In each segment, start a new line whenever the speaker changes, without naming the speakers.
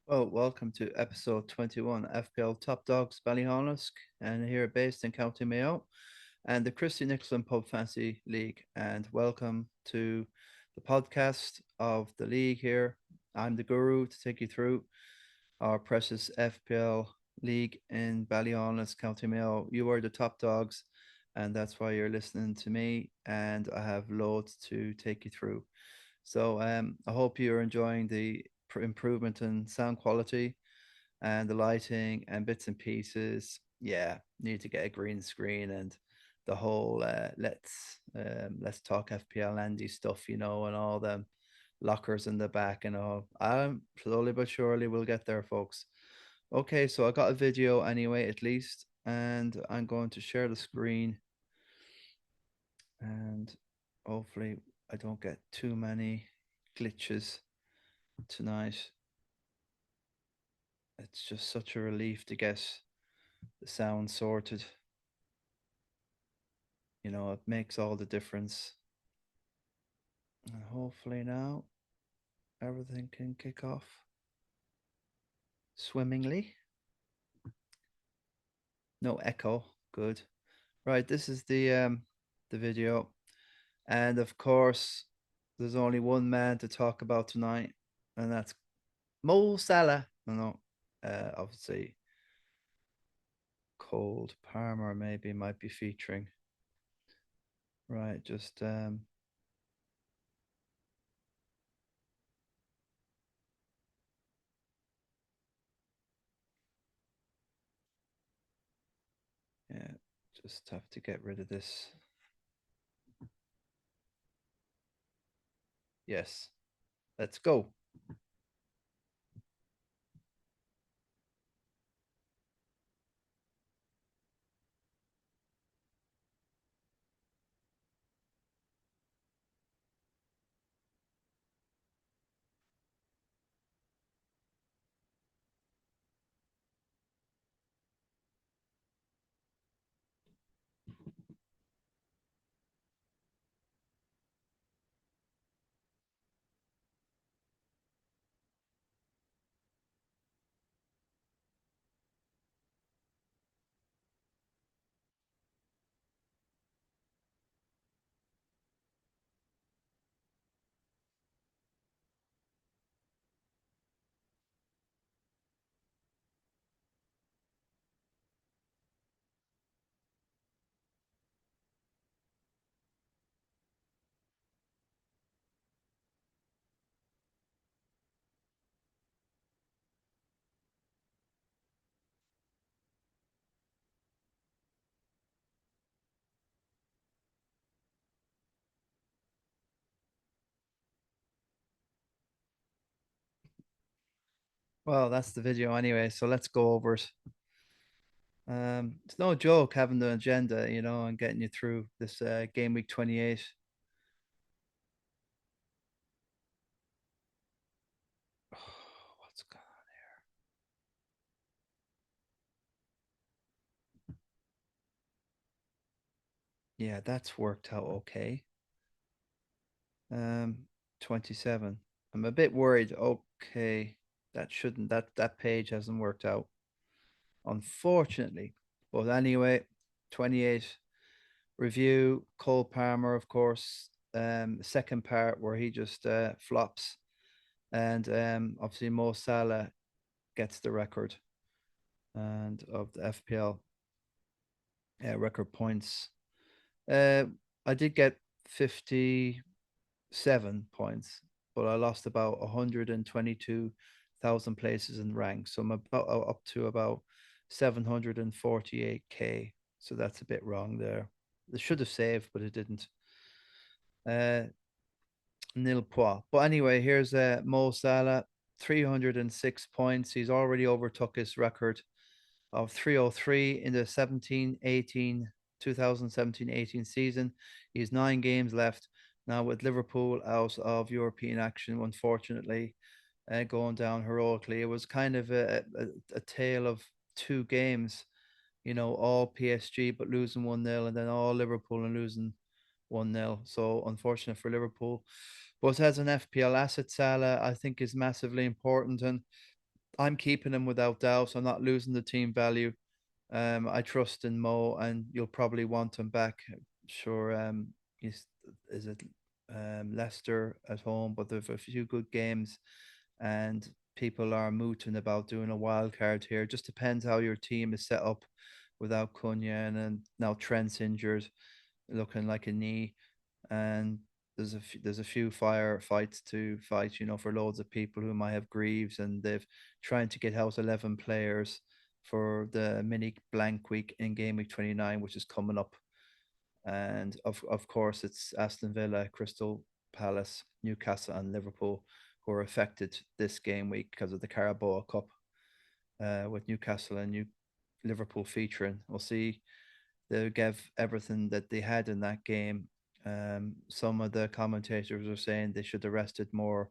Well, welcome to episode 21 FPL Top Dogs Ballyhaunis, and here based in County Mayo and the Christy Nicholson Pub Fantasy League. And welcome to the podcast of the league here. I'm the guru to take you through our precious FPL league in Ballyhaunis, County Mayo. You are the top dogs, and that's why you're listening to me. And I have loads to take you through. So I hope you're enjoying the improvement in sound quality and the lighting and bits and pieces. Yeah, need to get a green screen and the whole let's talk FPL Andy stuff, and all the lockers in the back and all. I'm slowly but surely we'll get there, folks. Okay, so I got a video anyway, at least, and I'm going to share the screen and hopefully I don't get too many glitches tonight. It's just such a relief to get the sound sorted. It makes all the difference. And hopefully now everything can kick off swimmingly. No echo. Good. Right, this is the video. And of course, there's only one man to talk about tonight, and that's Mo Salah. No, obviously Cold Palmer maybe might be featuring. Right, just yeah, just have to get rid of this. Yes, let's go. Well, that's the video anyway, so let's go over it. It's no joke having the agenda, and getting you through this game week 28. What's going on? Yeah, that's worked out okay. Um, 27. I'm a bit worried. Okay, that page hasn't worked out, unfortunately. But anyway, 28 review, Cole Palmer, of course. Second part where he just flops. And obviously Mo Salah gets the record and of the FPL record points. Uh, I did get 57 points, but I lost about 122,000 places in rank. So I'm about up to about 748k. So that's a bit wrong there. It should have saved, but it didn't. Uh, nil point. But anyway, here's Mo Salah, 306 points. He's already overtook his record of 303 in the 2017-18 season. He's 9 games left now with Liverpool out of European action, unfortunately, going down heroically. It was kind of a tale of 2 games, all PSG but losing 1-0, and then all Liverpool and losing 1-0. So unfortunate for Liverpool. But as an FPL asset, Salah, I think is massively important. And I'm keeping him without doubt. I'm not losing the team value. I trust in Mo, and you'll probably want him back. Sure, he's is it Leicester at home, but they've a few good games, and people are mooting about doing a wild card here. Just depends how your team is set up without Cunha, and now Trent's injured, looking like a knee, and there's a few firefights to fight, for loads of people who might have Greaves, and they've trying to get out 11 players for the mini blank week in game week 29, which is coming up. And of course, it's Aston Villa, Crystal Palace, Newcastle, and Liverpool who are affected this game week because of the Carabao Cup, with Newcastle and Liverpool featuring. We'll see. They gave everything that they had in that game. Some of the commentators are saying they should have rested more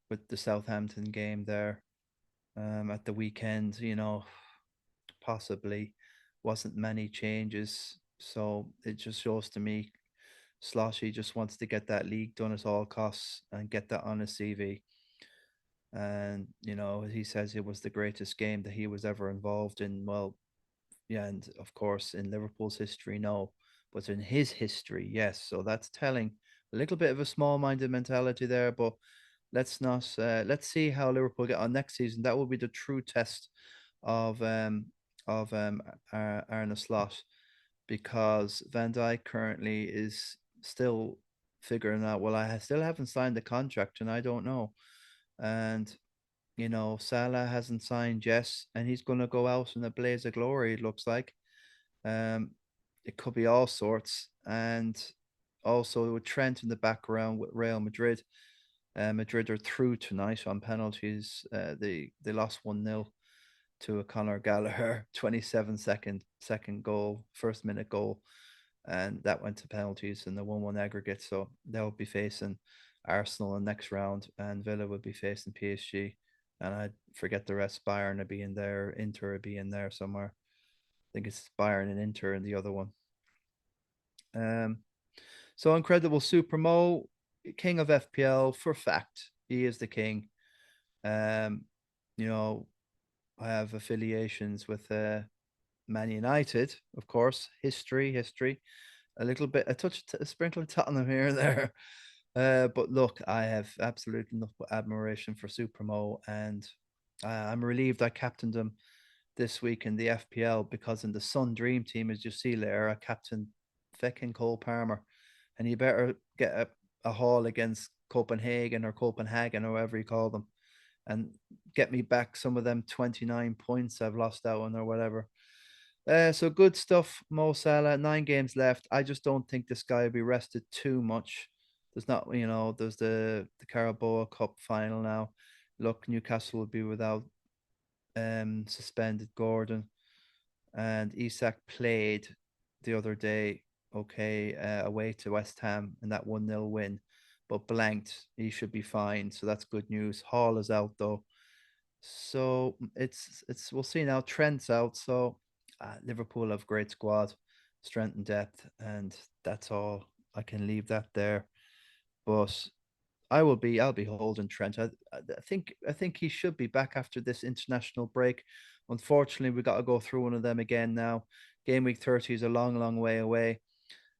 with the Southampton game there, at the weekend. Possibly wasn't many changes. So it just shows to me Sloshy just wants to get that league done at all costs and get that on his CV. And, he says it was the greatest game that he was ever involved in. Well, yeah, and of course, in Liverpool's history, no, but in his history, yes. So that's telling a little bit of a small-minded mentality there. But let's not. Let's see how Liverpool get on next season. That will be the true test of um Arne Slot, because Van Dijk currently is still figuring out. Well, I still haven't signed the contract, and I don't know. And Salah hasn't signed Jess, and he's going to go out in a blaze of glory, it looks like. Um, it could be all sorts. And also with Trent in the background with Real Madrid. Madrid are through tonight on penalties. They lost 1-0 to a Conor Gallagher 27 second goal, first minute goal. And that went to penalties in the 1-1 aggregate. So they'll be facing Arsenal in next round, and Villa will be facing PSG. And I forget the rest. Bayern will be in there, Inter will be in there somewhere. I think it's Bayern and Inter in the other one. Um, so incredible Super Mo, king of FPL for fact. He is the king. Um, you know, I have affiliations with Man United, of course. History. A little bit, a sprinkle of Tottenham here and there. But look, I have absolute enough admiration for Supremo, and I'm relieved I captained him this week in the FPL, because in the Sun Dream team, as you see later, I captain feckin' Cole Palmer, and you better get a haul against Copenhagen or whatever you call them, and get me back some of them 29 points I've lost out on or whatever. So good stuff, Mo Salah. 9 games left. I just don't think this guy will be rested too much. There's not, there's the Carabao Cup final now. Look, Newcastle will be without suspended Gordon, and Isak played the other day, okay, away to West Ham in that 1-0 win, but blanked. He should be fine, so that's good news. Hall is out though, so it's we'll see now. Trent's out, so Liverpool have great squad, strength and depth, and that's all. I can leave that there. But I'll be holding Trent. I think he should be back after this international break. Unfortunately, we got to go through one of them again now. Game week 30 is a long way away.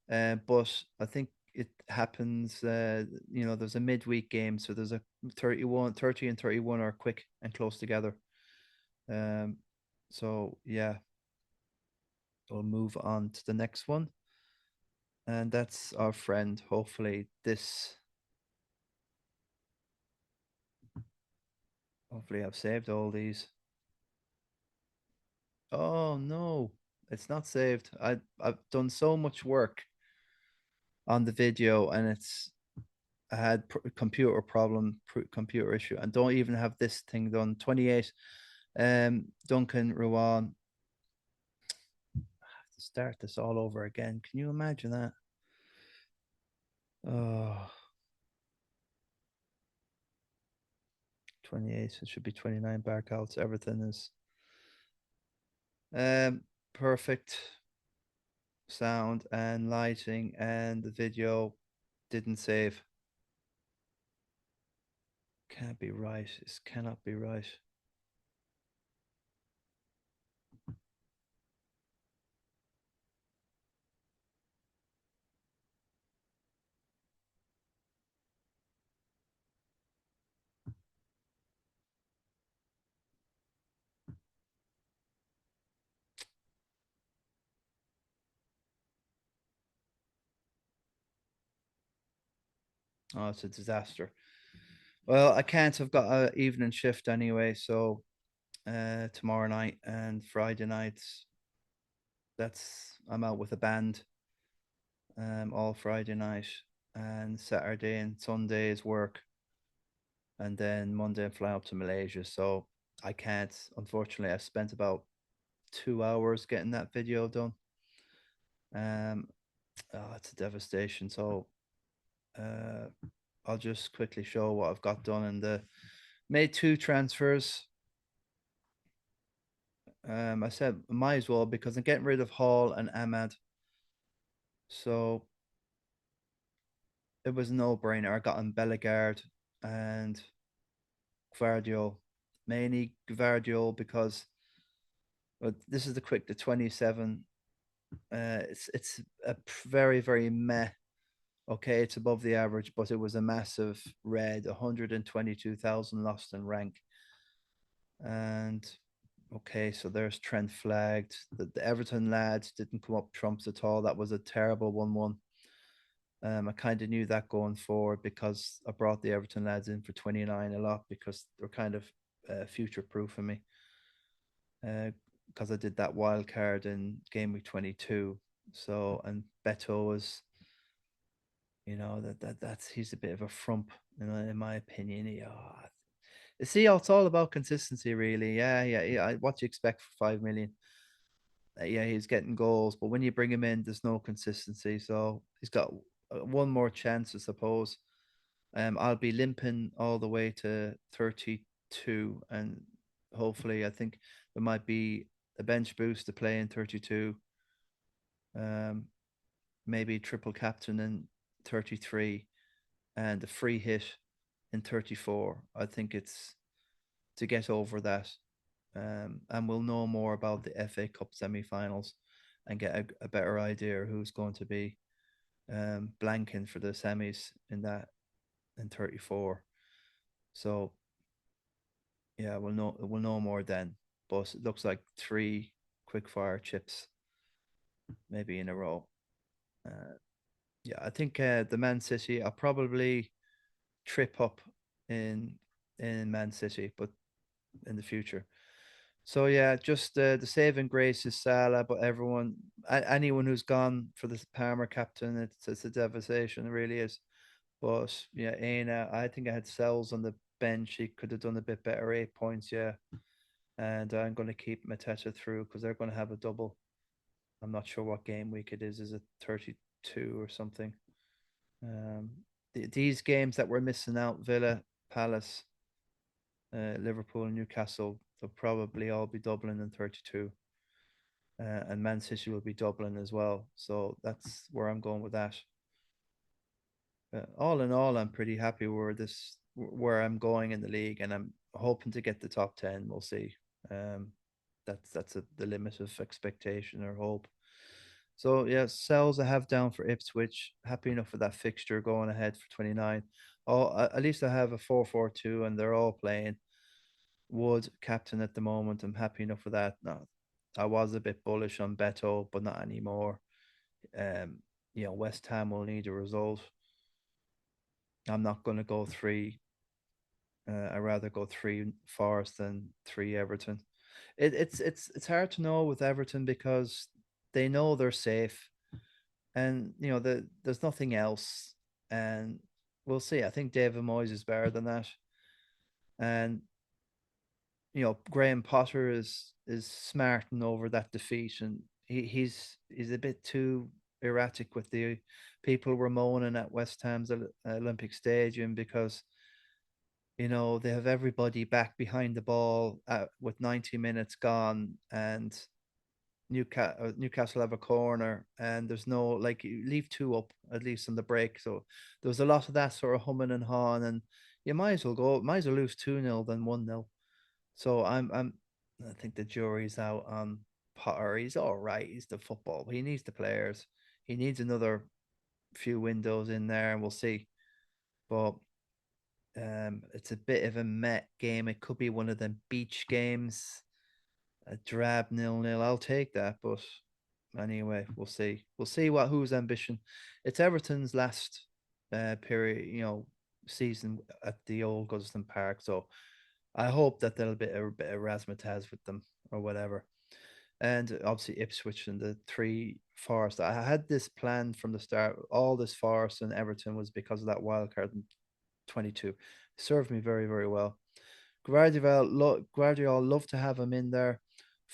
But I think it happens. There's a midweek game, so there's a 30 and 31 are quick and close together. Um, so yeah, we'll move on to the next one, and that's our friend. Hopefully I've saved all these. Oh no, it's not saved. I've done so much work on the video, and I had computer problem, computer issue, and don't even have this thing done. 28. Duncan Ruan. I have to start this all over again. Can you imagine that? Oh, 28. It should be 29 barcodes. Everything is perfect sound and lighting, and the video didn't save. Can't be right. This cannot be right. Oh, it's a disaster. Well, I can't. I've got a evening shift anyway, so tomorrow night and Friday nights. That's I'm out with a band all Friday night, and Saturday and Sunday is work, and then Monday I fly up to Malaysia. So I can't. Unfortunately, I spent about 2 hours getting that video done. Um, oh, it's a devastation. So uh, I'll just quickly show what I've got done in the made two transfers. I said might as well because I'm getting rid of Hall and Ahmad. So it was a no-brainer. I got in Bellegarde and Gvardiol. Mainly Gvardiol because well, this is the 27. It's a very very meh. Okay, it's above the average, but it was a massive red. 122,000 lost in rank, and okay, so there's Trent flagged. The Everton lads didn't come up trumps at all. That was a terrible 1-1. I kind of knew that going forward because I brought the Everton lads in for 29 a lot because they're kind of future proof for me. Because I did that wild card in game week 22. So, and Beto was, that's he's a bit of a frump, in my opinion. See, it's all about consistency, really. Yeah, yeah, yeah. What do you expect for 5 million? Yeah, he's getting goals, but when you bring him in, there's no consistency. So he's got one more chance, I suppose. I'll be limping all the way to 32, and hopefully, I think there might be a bench boost to play in 32. Um, Maybe triple captain in 33, and a free hit in 34. I think it's to get over that. And we'll know more about the FA Cup semi-finals and get a better idea who's going to be blanking for the semis in 34. So yeah, we'll know more then. But it looks like three quickfire chips maybe in a row. Uh, yeah, I think the Man City. I'll probably trip up in in Man City, but in the future. So yeah, just the saving grace is Salah, but anyone who's gone for the Palmer captain, it's a devastation. It really is. But yeah, Aina, I think I had Sells on the bench. He could have done a bit better. 8 points, yeah. And I'm going to keep Mateta through because they're going to have a double. I'm not sure what game week it is. Is it 32 or something? Um, these games that we're missing out, Villa, Palace, Liverpool, and Newcastle, they'll probably all be doubling in 32. And Man City will be doubling as well. So that's where I'm going with that. All in all, I'm pretty happy where I'm going in the league, and I'm hoping to get the top 10. We'll see. Um, that's the limit of expectation or hope. So yeah, sells I have down for Ipswich. Happy enough with that fixture going ahead for 29. Oh, at least I have a 4-4-2, and they're all playing. Wood captain at the moment. I'm happy enough with that. No, I was a bit bullish on Beto, but not anymore. Um, West Ham will need a result. I'm not going to go three. I'd rather go three Forest than three Everton. It's hard to know with Everton because they know they're safe, and there's nothing else, and we'll see. I think David Moyes is better than that, and Graham Potter is smarting over that defeat, and he's a bit too erratic with the people were moaning at West Ham's Olympic Stadium because they have everybody back behind the ball with 90 minutes gone, and Newcastle have a corner, and there's no like you leave two up at least on the break. So there was a lot of that sort of humming and hawing, and you might as well lose 2-0 than 1-0. So I think the jury's out on Potter. He's all right. He's the football. He needs the players. He needs another few windows in there, and we'll see. But it's a bit of a met game. It could be one of them beach games, a drab 0-0. I'll take that, but anyway, we'll see. We'll see whose ambition. It's Everton's last. period, season at the old Goodison Park. So I hope that there'll be a bit of razzmatazz with them or whatever. And obviously Ipswich and the three Forest. I had this planned from the start. All this Forest and Everton was because of that wild card in 22. Served me very, very well. Guardiola love to have him in there.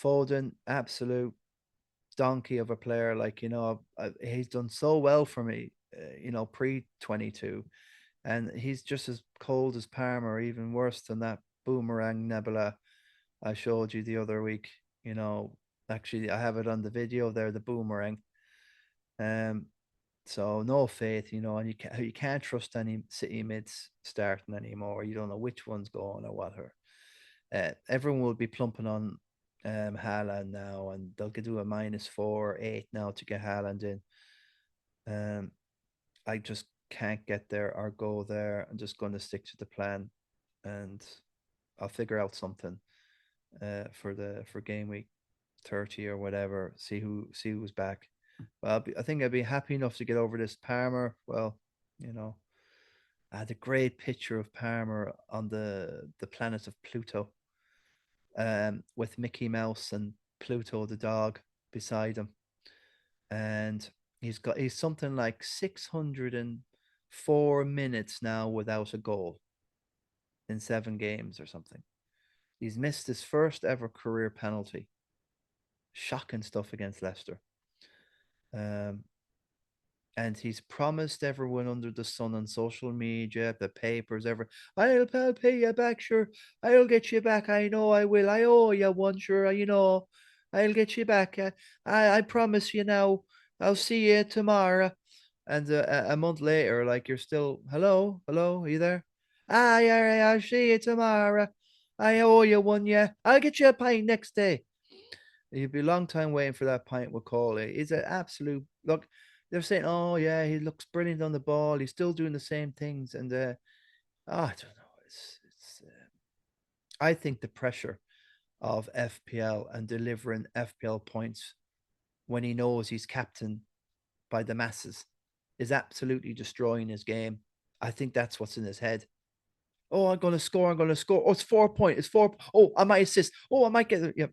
Foden, absolute donkey of a player. Like, he's done so well for me, pre 22. And he's just as cold as Palmer, even worse than that boomerang nebula I showed you the other week. Actually, I have it on the video there, the boomerang. Um, so no faith, and you can't trust any City mids starting anymore. You don't know which one's going or what. Everyone will be plumping on Haaland now, and they'll do a -4, 8 now to get Haaland in. Um, I just can't get there or go there. I'm just going to stick to the plan, and I'll figure out something for game week 30 or whatever. See who's back. Well, I think I'd be happy enough to get over this Palmer. Well, you know, I had a great picture of Palmer on the planet of Pluto, with Mickey Mouse and Pluto the dog beside him, and he's something like 604 minutes now without a goal in 7 games or something. He's missed his first ever career penalty. Shocking stuff against Leicester. Um, and he's promised everyone under the sun on social media, the papers, I'll pay you back, sure. I'll get you back. I know I will. I owe you one, sure. I'll get you back. I promise you now. I'll see you tomorrow. And a month later, like, you're still, hello, are you there? Yeah, I'll see you tomorrow. I owe you one, yeah. I'll get you a pint next day. You'd be a long time waiting for that pint with Corley. He's an absolute look. They're saying, "Oh yeah, he looks brilliant on the ball. He's still doing the same things." And I don't know. I think the pressure of FPL and delivering FPL points when he knows he's captain by the masses is absolutely destroying his game. I think that's what's in his head. Oh, I'm gonna score. I'm gonna score. Oh, it's 4 point. It's four. Oh, I might assist. Oh, I might get. Yeah.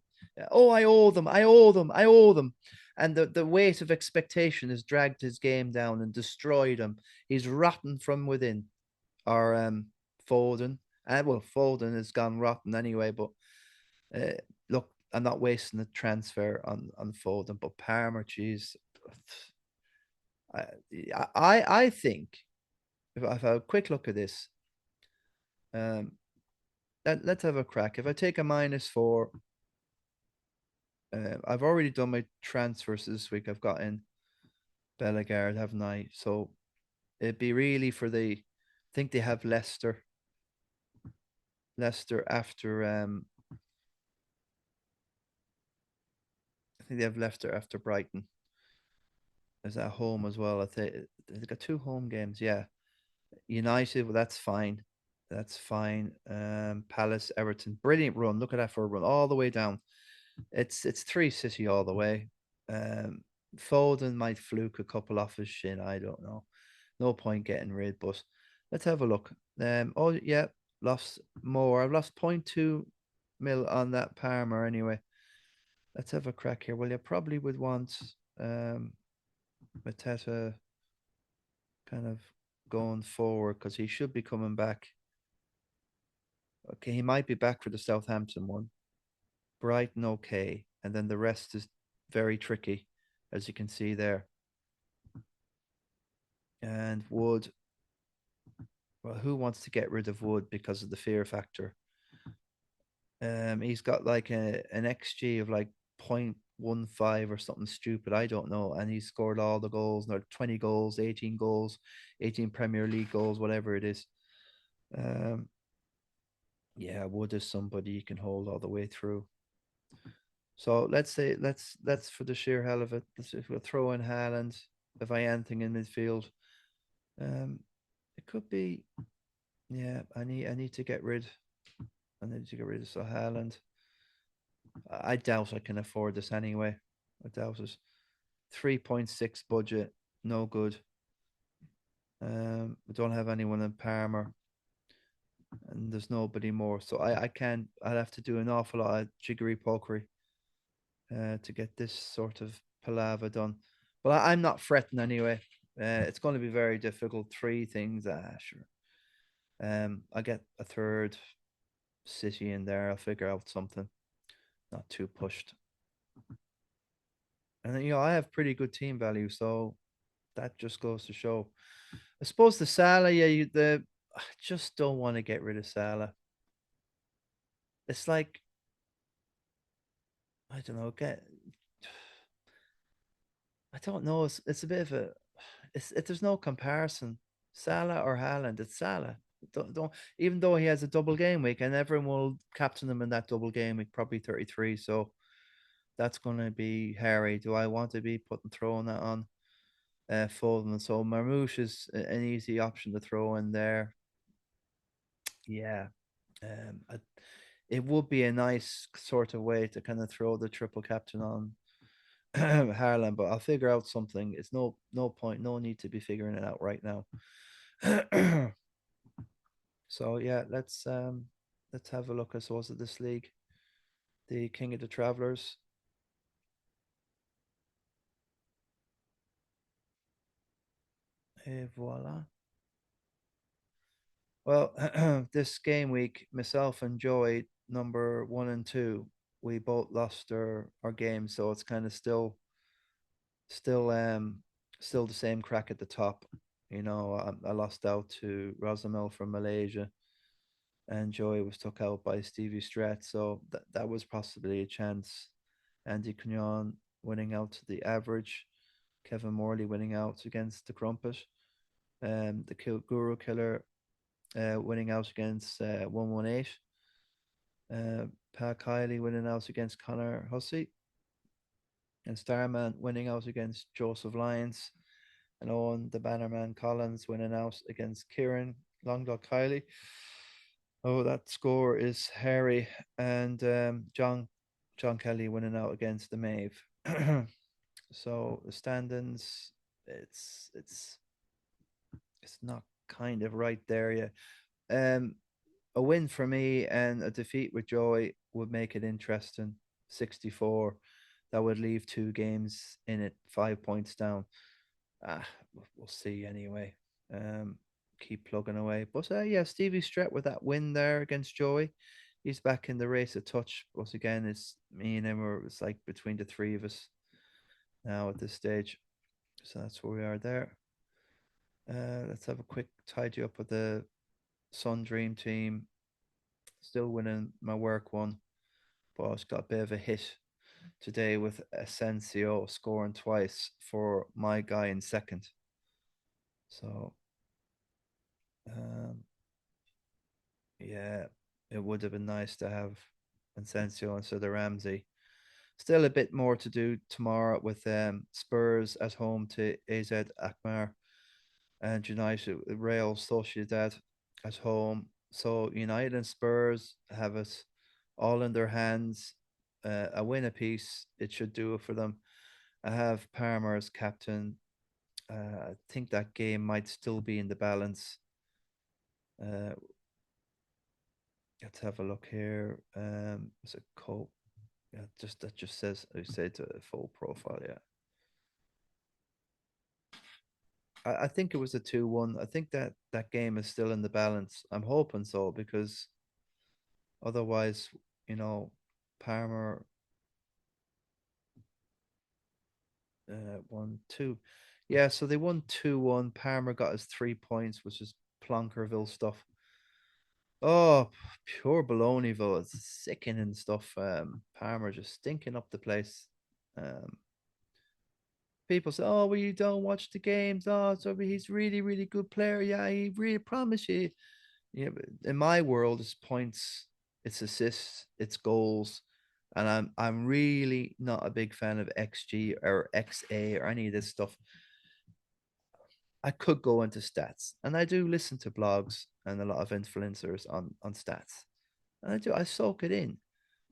Oh, I owe them. I owe them. I owe them. And the weight of expectation has dragged his game down and destroyed him. He's rotten from within. Or Foden. Well, Foden has gone rotten anyway. But uh, look, I'm not wasting the transfer on Foden. But Palmer, geez, I I think if I have a quick look at this, um, let's have a crack. If I take a -4, I've already done my transfers this week. I've got in Bellegarde, haven't I? So it'd be really I think they have Leicester. Leicester after I think they have Leicester after Brighton. Is at home as well. I think they've got 2 home games. Yeah. United, well, that's fine. That's fine. Palace, Everton, brilliant run. Look at that for a run all the way down. It's 3 City all the way. Um, Foden might fluke a couple off his shin. I don't know. No point getting rid, but let's have a look. Oh yeah, lost more. I've lost 0.2 mil on that Palmer anyway. Let's have a crack here. Well, you probably would want Mateta kind of going forward because he should be coming back. Okay, he might be back for the Southampton one. Brighton, okay. And then the rest is very tricky, as you can see there. And Wood, well, who wants to get rid of Wood because of the fear factor? He's got like an XG of like 0.15 or something stupid. I don't know. And he scored all the goals, 20 goals, 18 goals, 18 Premier League goals, whatever it is. Um, yeah, Wood is somebody you can hold all the way through. So let's say let's for the sheer hell of it, if we'll throw in Haaland, if I anything in midfield. Um, it could be, yeah. I need to get rid. I need to get rid of Haaland. I doubt I can afford this anyway. I doubt it. 3.6 budget, no good. We don't have anyone in Palmer, and there's nobody more. So I can't. I'd have to do an awful lot of jiggery pokery to get this sort of palaver done. But I'm not fretting anyway. It's going to be very difficult. Three things. Sure. I get a third city in there. I'll figure out something. Not too pushed. And then, I have pretty good team value, so that just goes to show. I suppose the Salah, yeah, I just don't want to get rid of Salah. It's like I don't know, I don't know. It's a bit of a there's no comparison. Salah or Haaland, it's Salah. Don't even though he has a double game week and everyone will captain him in that double game week, probably 33. So that's gonna be hairy. Do I want to be throwing that on Foden? And so Marmoush is an easy option to throw in there. Yeah. It would be a nice sort of way to kind of throw the triple captain on Harlan, but I'll figure out something. It's no point, no need to be figuring it out right now. So yeah, let's have a look. I suppose at this league, the King of the Travelers. Et voila. Well, this game week, myself and Joy, number one and two, we both lost our game, so it's kind of still still the same crack at the top. I lost out to Rosamel from Malaysia, and Joey was took out by Stevie Strat, so that was possibly a chance. Andy Cunyon winning out to the average, Kevin Morley winning out against the Crumpet, the Guru Killer winning out against 118, Pat Kiley winning out against Connor Hussey, and Starman winning out against Joseph Lyons, and Owen the Bannerman Collins winning out against Kieran Longdog Kiley. Oh, that score is hairy, and John Kelly winning out against the Mave. So the standings, it's it's not kind of right there yet. A win for me and a defeat with Joy would make it interesting. 64. That would leave two games in it, 5 points down. We'll see anyway. Um, keep plugging away. But yeah, Stevie Stret with that win there against Joey. He's back in the race of touch. But again, it's me and him are it's like between the three of us now at this stage. So that's where we are there. Let's have a quick tidy up of the Sun Dream team. Still winning my work one, but I've got a bit of a hit today with Asensio scoring twice for my guy in second. So um, yeah, it would have been nice to have Asensio instead of Ramsey. Still a bit more to do tomorrow with Spurs at home to AZ Akmar and United Real Sociedad at home. So United and Spurs have it all in their hands. A win apiece, it should do it for them. I have Palmer as captain. I think that game might still be in the balance. Uh, let's have a look here. Is it Cope? Yeah, that just says I said to full profile. Yeah, I think it was a 2-1. I think that game is still in the balance. I'm hoping so because otherwise, you know, Palmer 1-2. Yeah, so they won 2-1. Palmer got his 3 points, which is Plonkerville stuff. Oh, pure baloneyville. It's sickening stuff. Palmer just stinking up the place. Um, people say, "Oh, well, you don't watch the games. Oh, so he's really, really good player. Yeah, he really promise you." Yeah, but in my world, it's points, it's assists, it's goals, and I'm really not a big fan of XG or XA or any of this stuff. I could go into stats, and I do listen to blogs and a lot of influencers on stats, and I soak it in,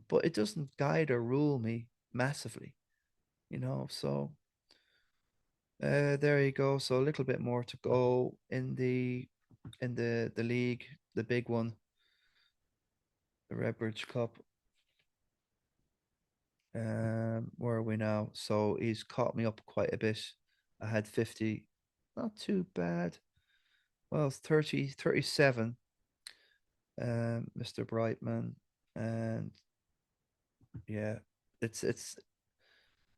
but it doesn't guide or rule me massively, you know. So There you go. So a little bit more to go in the league, the big one, the Redbridge Cup. Where are we now? So he's caught me up quite a bit. I had 50, not too bad. Well, it's 30, 37, Mr. Brightman. And yeah, it's it's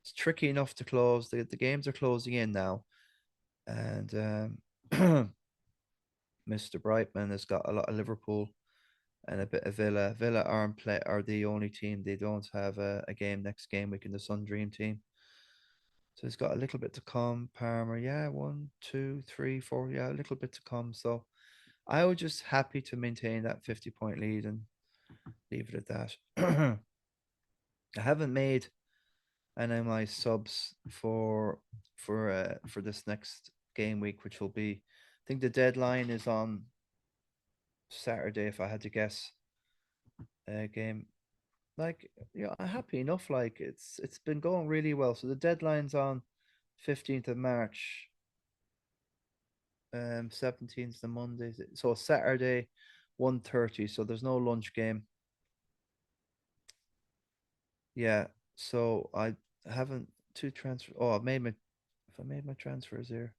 it's tricky enough to close. The games are closing in now. And Mr. Brightman has got a lot of Liverpool and a bit of Villa. Villa are the only team they don't have a game next game week in the Sun Dream team. So he's got a little bit to come. Parma, yeah, one, two, three, four, yeah, a little bit to come. So I was just happy to maintain that 50-point lead and leave it at that. I haven't made any of my subs for this next game week, which will be, I think the deadline is on Saturday, if I had to guess. Game like, yeah, I'm happy enough. Like it's been going really well. So the deadline's on 15th of March. 17th the Monday. So Saturday, 1:30. So there's no lunch game. Yeah. So I haven't two transfer. Oh, I've made my if I made my transfers here.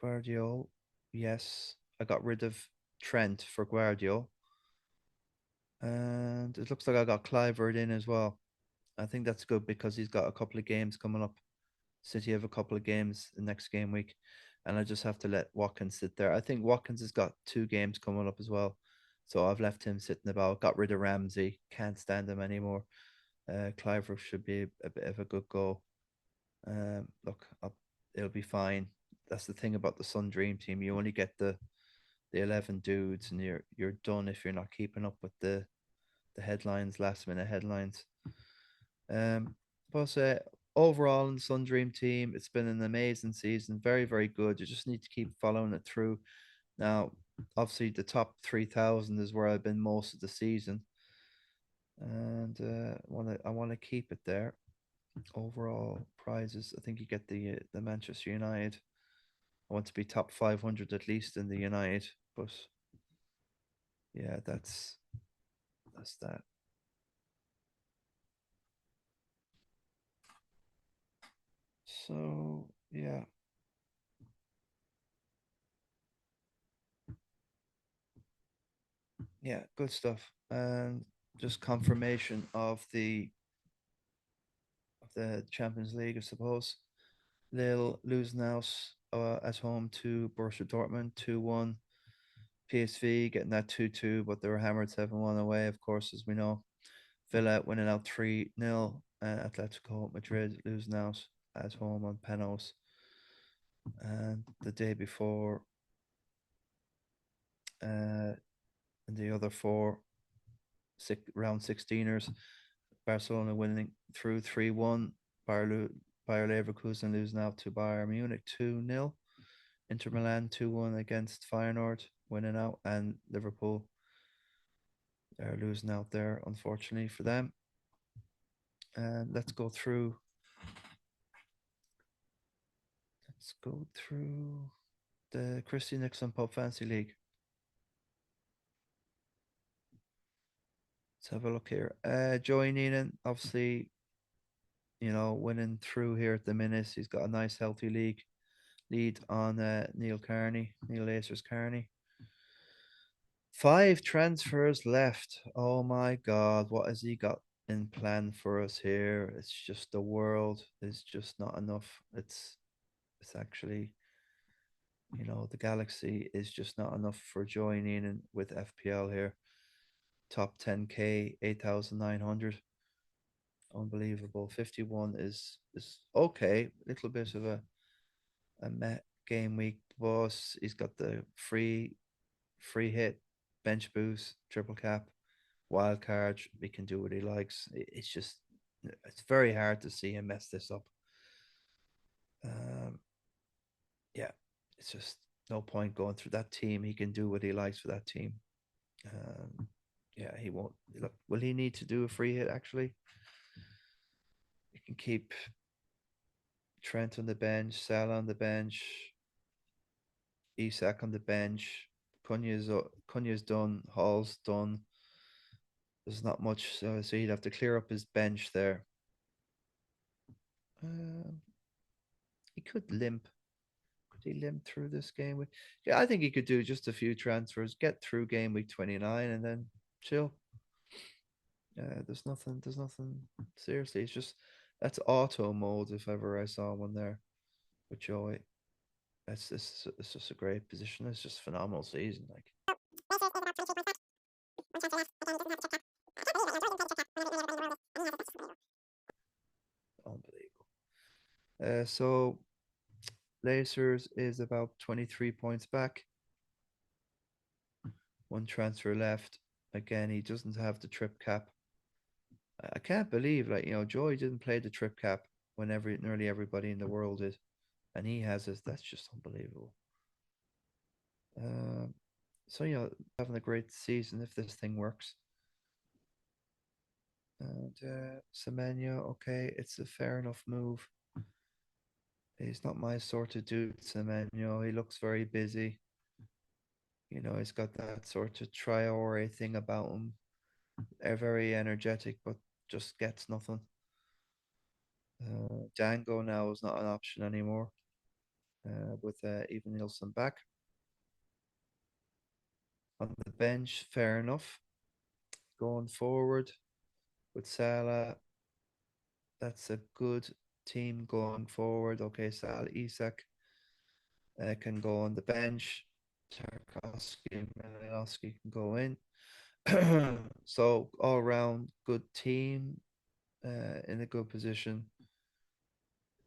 Guardiol. Yes. I got rid of Trent for Guardiol. And it looks like I got Clivert in as well. I think that's good because he's got a couple of games coming up. City have a couple of games the next game week, and I just have to let Watkins sit there. I think Watkins has got two games coming up as well, so I've left him sitting about. Got rid of Ramsey, can't stand him anymore. Cliver should be a bit of a good goal. Look, it'll be fine. That's the thing about the Sun Dream team. You only get the 11 dudes, and you're done if you're not keeping up with the headlines, last minute headlines. But overall, in the Sun Dream team, it's been an amazing season. Very, very good. You just need to keep following it through. Now, obviously, the top 3,000 is where I've been most of the season, and I want to keep it there. Overall prizes, I think you get the Manchester United. I want to be top 500 at least in the United, but yeah, that's that. So yeah, yeah, good stuff. And just confirmation of the Champions League, I suppose. Lille losing out at home to Borussia Dortmund 2-1. PSV getting that 2-2, but they were hammered 7-1 away, of course, as we know. Villa winning out 3-0. Atletico Madrid losing out at home on penalties. And the day before, uh, and the other four round 16ers, Barcelona winning through 3-1. Bayer Leverkusen losing out to Bayern Munich 2-0. Inter Milan 2-1 against Feyenoord, winning out, and Liverpool are losing out there, unfortunately for them. And let's go through the Christy Nicholson Pub Fancy League. Let's have a look here. Joey Neenan, obviously, winning through here at the minute. He's got a nice healthy lead on Neil Acers Carney. 5 transfers left. Oh my God, what has he got in plan for us here? It's just the world is just not enough. It's actually, the galaxy is just not enough for joining in with FPL here. Top 10k, 8,900. Unbelievable. 51 is okay. Little bit of a met game week boss. He's got the free hit, bench boost, triple cap, wild card. He can do what he likes. It's very hard to see him mess this up. Um, yeah, it's just no point going through that team. He can do what he likes for that team. Um, yeah, he won't. Look, will he need to do a free hit? Actually, he can keep Trent on the bench, Salah on the bench, Isak on the bench. Cunha's done. Hall's done. There's not much, so he'd have to clear up his bench there. Um, he could limp. Could he limp through this game week? Yeah, I think he could do just a few transfers, get through game week 29, and then chill. There's nothing. There's nothing. Seriously, it's just that's auto mode. If ever I saw one there with Joey, it's just a great position. It's just a phenomenal season. Like unbelievable. So Lacers is about 23 points back. One transfer left. Again, he doesn't have the trip cap. I can't believe, like, Joey didn't play the trip cap when nearly everybody in the world did, and he has it. That's just unbelievable. Um, so having a great season if this thing works. And Semenya, okay, it's a fair enough move. He's not my sort of dude, Semenya. He looks very busy. He's got that sort of Traore thing about him. They're very energetic, but just gets nothing. Dango now is not an option anymore. With even Nielsen back on the bench, fair enough. Going forward with Salah, that's a good team going forward. Okay, Salah, Isak can go on the bench. Tarkovsky and Malinowski can go in. So all round good team in a good position.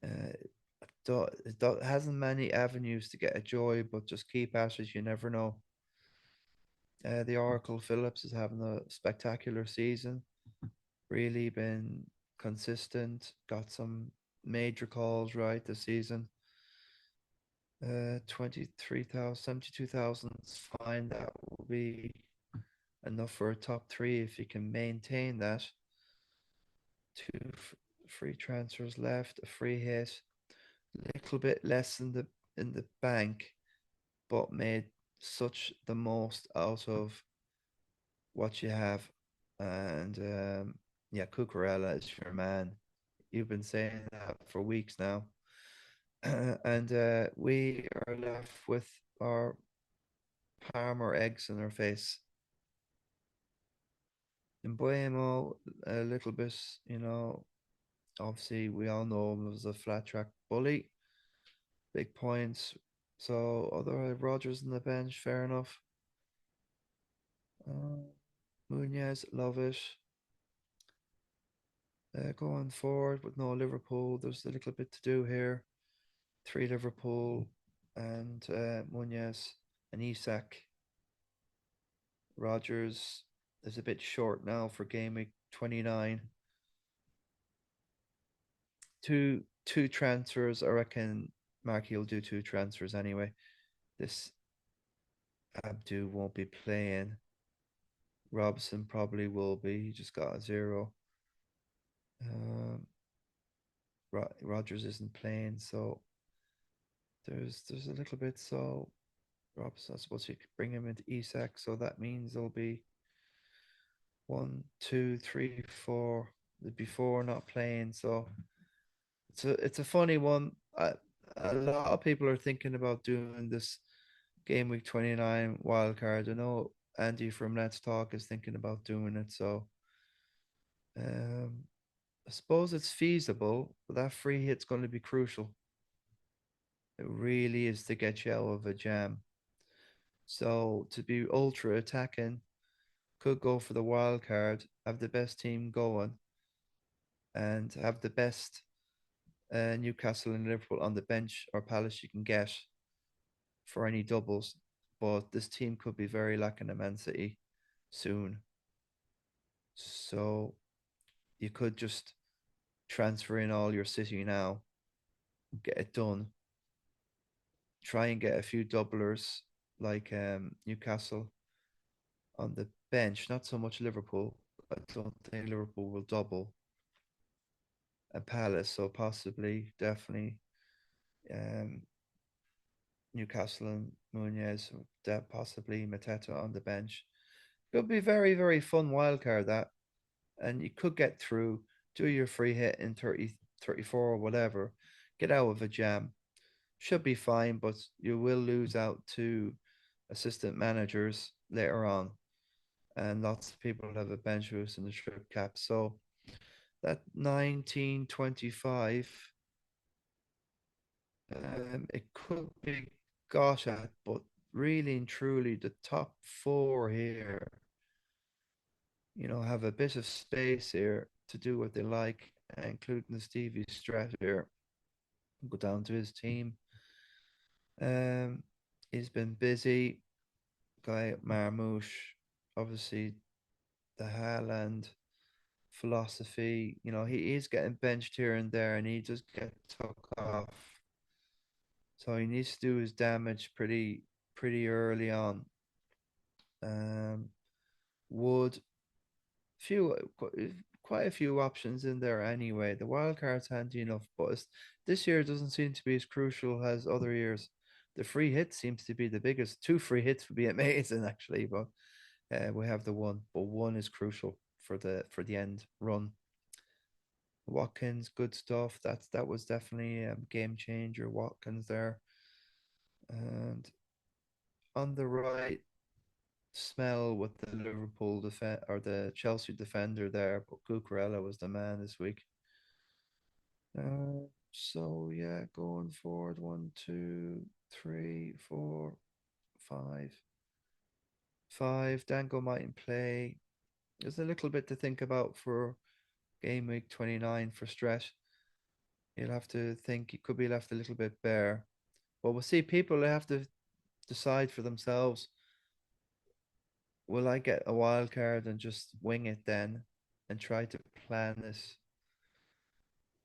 It hasn't many avenues to get a joy, but just keep at it. You never know. The Oracle Phillips is having a spectacular season. Really been consistent. Got some major calls right this season. 23,000, 72,000 is fine. That will be enough for a top three if you can maintain that. Two free transfers left, a free hit, a little bit less in the bank, but made such the most out of what you have. And yeah, Cucurella is your man. You've been saying that for weeks now. And we are left with our Parma eggs in our face. In Buemo, a little bit, obviously we all know him as a flat track bully, big points. So other Rogers on the bench, fair enough. Uh, Munoz, love it. Going forward with no Liverpool, there's a little bit to do here. Three Liverpool and Munoz and Isak. Rogers is a bit short now for game week 29. Two transfers. I reckon Markey will do two transfers anyway. This Abdu won't be playing. Robson probably will be. He just got a zero. Um, Rogers isn't playing, so there's a little bit. So Robson, I suppose you could bring him into Isak, so that means there'll be one, two, three, four. The before not playing, so it's a funny one. A lot of people are thinking about doing this game week 29 wild card. I know Andy from Let's Talk is thinking about doing it, so um, I suppose it's feasible, but that free hit's going to be crucial. It really is to get you out of a jam. So to be ultra attacking, could go for the wild card, have the best team going, and have the best Newcastle and Liverpool on the bench or Palace you can get for any doubles. But this team could be very lacking a Man City soon. So you could just transfer in all your City now, get it done, try and get a few doublers like Newcastle on the bench, not so much Liverpool. I don't think Liverpool will double a Palace, so possibly, definitely Um, Newcastle and Munez, that possibly Mateta on the bench. It'll be very, very fun wild card that, and you could get through, do your free hit in 30, 34 or whatever, get out of a jam. Should be fine, but you will lose out to assistant managers later on, and lots of people have a bench boost in the trip cap. So that 1925, it could be got at, but really and truly, the top four here, have a bit of space here to do what they like, including the Stevie Strat here. Go down to his team. Um, he's been busy. Guy Marmouche, obviously the Haaland philosophy. He is getting benched here and there, and he just get took off. So he needs to do his damage pretty early on. Um, Wood, few quite a few options in there anyway. The wild card's handy enough, but this year doesn't seem to be as crucial as other years. The free hit seems to be the biggest. Two free hits would be amazing actually, but we have the one. But one is crucial for the end run. Watkins, good stuff. That was definitely a game changer. Watkins there, and on the right, smell with the Liverpool defend or the Chelsea defender there, but Cucurella was the man this week. So yeah, going forward, one, two, three, four, five, five. Dango mightn't play. There's a little bit to think about for game week 29 for Stretch. You'll have to think he could be left a little bit bare. But we'll see. People have to decide for themselves. Will I get a wild card and just wing it then and try to plan this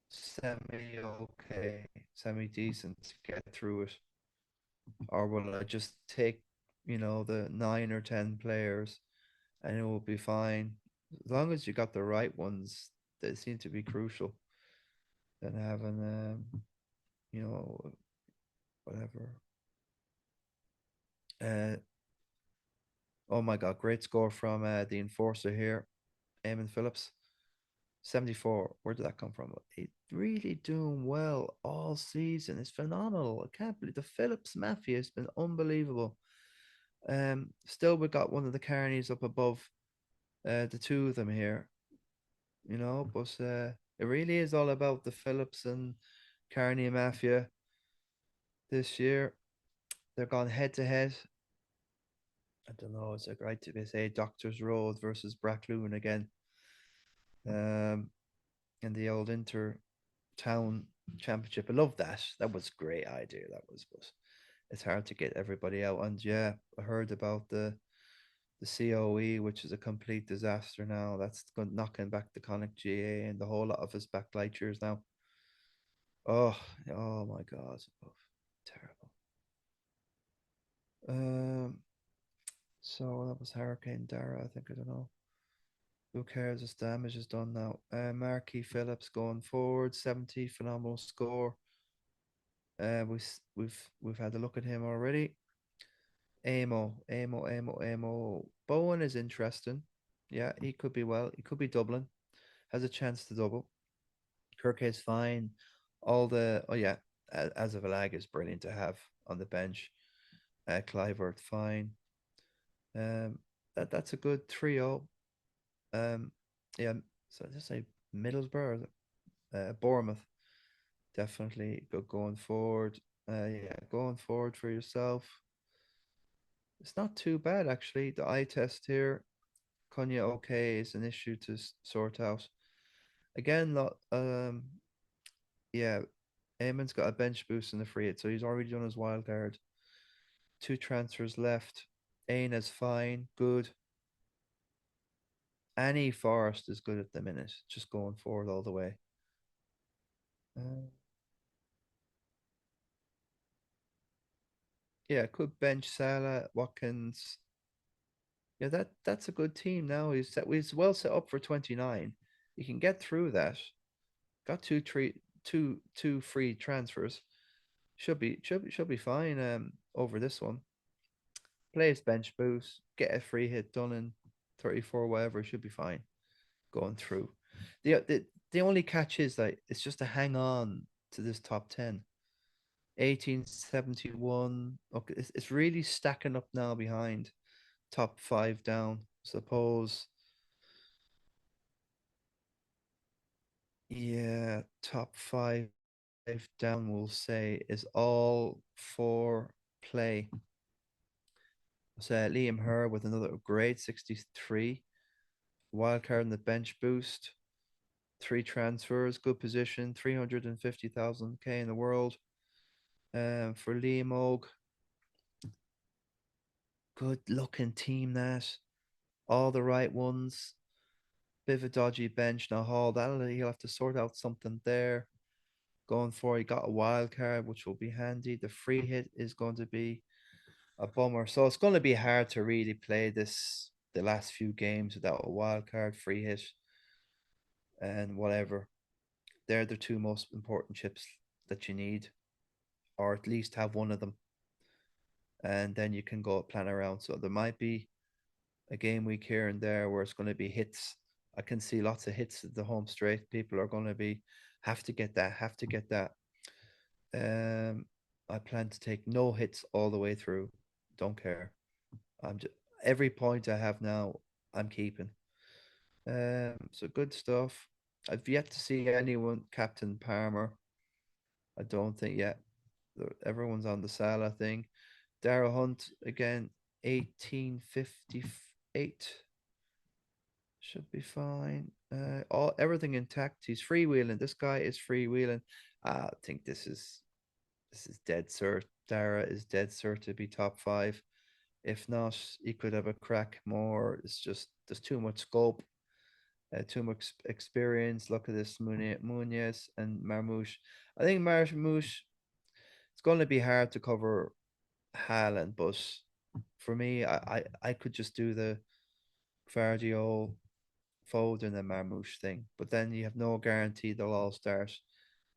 semi okay, semi decent to get through it? Or will I just take, the 9 or 10 players and it will be fine? As long as you got the right ones, they seem to be crucial than having, you know, whatever. Uh, oh my God, great score from the enforcer here, Eamon Phillips. 74. Where did that come from? He's really doing well all season. It's phenomenal. I can't believe the Phillips Mafia has been unbelievable. Still we got one of the carnies up above the two of them here, but it really is all about the Phillips and Carney Mafia this year. They're gone head to head. I don't know, it's like right to say Doctors Road versus Brackloon again. In the old Inter Town Championship. I love that. That was a great idea. That was, but it's hard to get everybody out. And yeah, I heard about the COE, which is a complete disaster now. That's going knocking back the Conic GA and the whole lot of us backlight years now. Oh, oh my God. Oh, terrible. Um, so that was Hurricane Dara, I think. I don't know. Who cares? This damage is done now. Marquis Phillips going forward, 70, phenomenal score. We've had a look at him already. Amo. Bowen is interesting. Yeah, he could be well. He could be doubling. Has a chance to double. Kirk's fine. Oh yeah, as of a lag is brilliant to have on the bench. Clivert fine. Um, that's a good trio. Um, yeah. So just say Middlesbrough, Bournemouth, definitely good going forward. Yeah, going forward for yourself. It's not too bad actually. The eye test here, Konya okay is an issue to sort out. Again, not yeah, Eamon's got a bench boost in the free hit, so he's already done his wild card. Two transfers left. Aina's fine, good. Annie Forrest is good at the minute, just going forward all the way. Uh, yeah, could bench Salah, Watkins. Yeah, that's a good team now. He's well set up for 29. You can get through that. Got two free transfers. should be fine. Over this one, play his bench boost, get a free hit done in 34, whatever. Should be fine going through. The only catch is that it's just to hang on to this top 10. 1871. Okay, it's really stacking up now behind top five down. Suppose, yeah, top five down, we'll say, is all for play. So Liam Herr with another great 63. Wildcard in the bench boost. Three transfers, good position, 350,000 K in the world. For Liam Og, good looking team that. All the right ones. Bit of a dodgy bench now. Hall, that'll he'll have to sort out something there. Going for he got a wild card, which will be handy. The free hit is going to be a bummer. So it's going to be hard to really play the last few games without a wild card, free hit, and whatever. They're the two most important chips that you need, or at least have one of them. And then you can go plan around. So there might be a game week here and there where it's going to be hits. I can see lots of hits at the home straight. People are going to be have to get that, have to get that. Um, I plan to take no hits all the way through. Don't care. I'm just every point I have now, I'm keeping. So good stuff. I've yet to see anyone Captain Palmer. I don't think yet. Everyone's on the Salah thing. Dara Hunt again, 1858 should be fine. All everything intact. He's freewheeling. This guy is freewheeling. I think this is dead cert. Dara is dead cert to be top five. If not, he could have a crack more. It's just there's too much scope, too much experience. Look at this Munoz and Marmouche. I think Marmouche. It's going to be hard to cover Haaland, but for me, I could just do the Guardiola, Foden, and Marmouche thing. But then you have no guarantee they'll all start.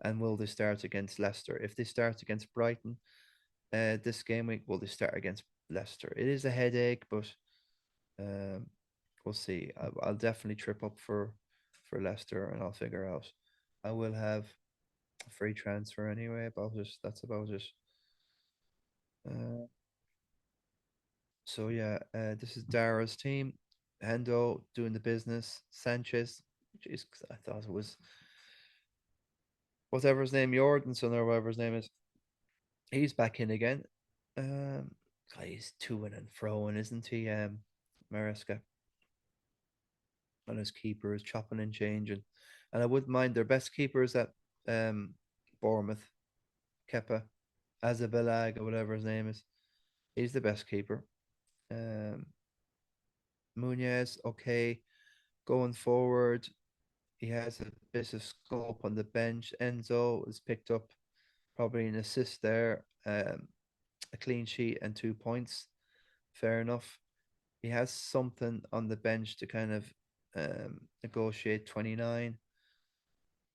And will they start against Leicester? If they start against Brighton, this game week, will they start against Leicester? It is a headache, but um, we'll see. I'll definitely trip up for Leicester, and I'll figure out. I will have a free transfer anyway. About it. That's about it. Uh, so yeah, this is Dara's team. Hendo doing the business. Sanchez, jeez, I thought it was whatever his name, Jordanson or whatever his name is. He's back in again. Um, God, he's to-ing and fro-ing, isn't he? Maresca and his keeper is chopping and changing. And I wouldn't mind their best keepers at um Bournemouth, Kepa, Azabelag or whatever his name is. He's the best keeper. Um, Munoz, okay. Going forward, he has a bit of scope on the bench. Enzo has picked up probably an assist there, a clean sheet and 2 points. Fair enough. He has something on the bench to kind of negotiate 29.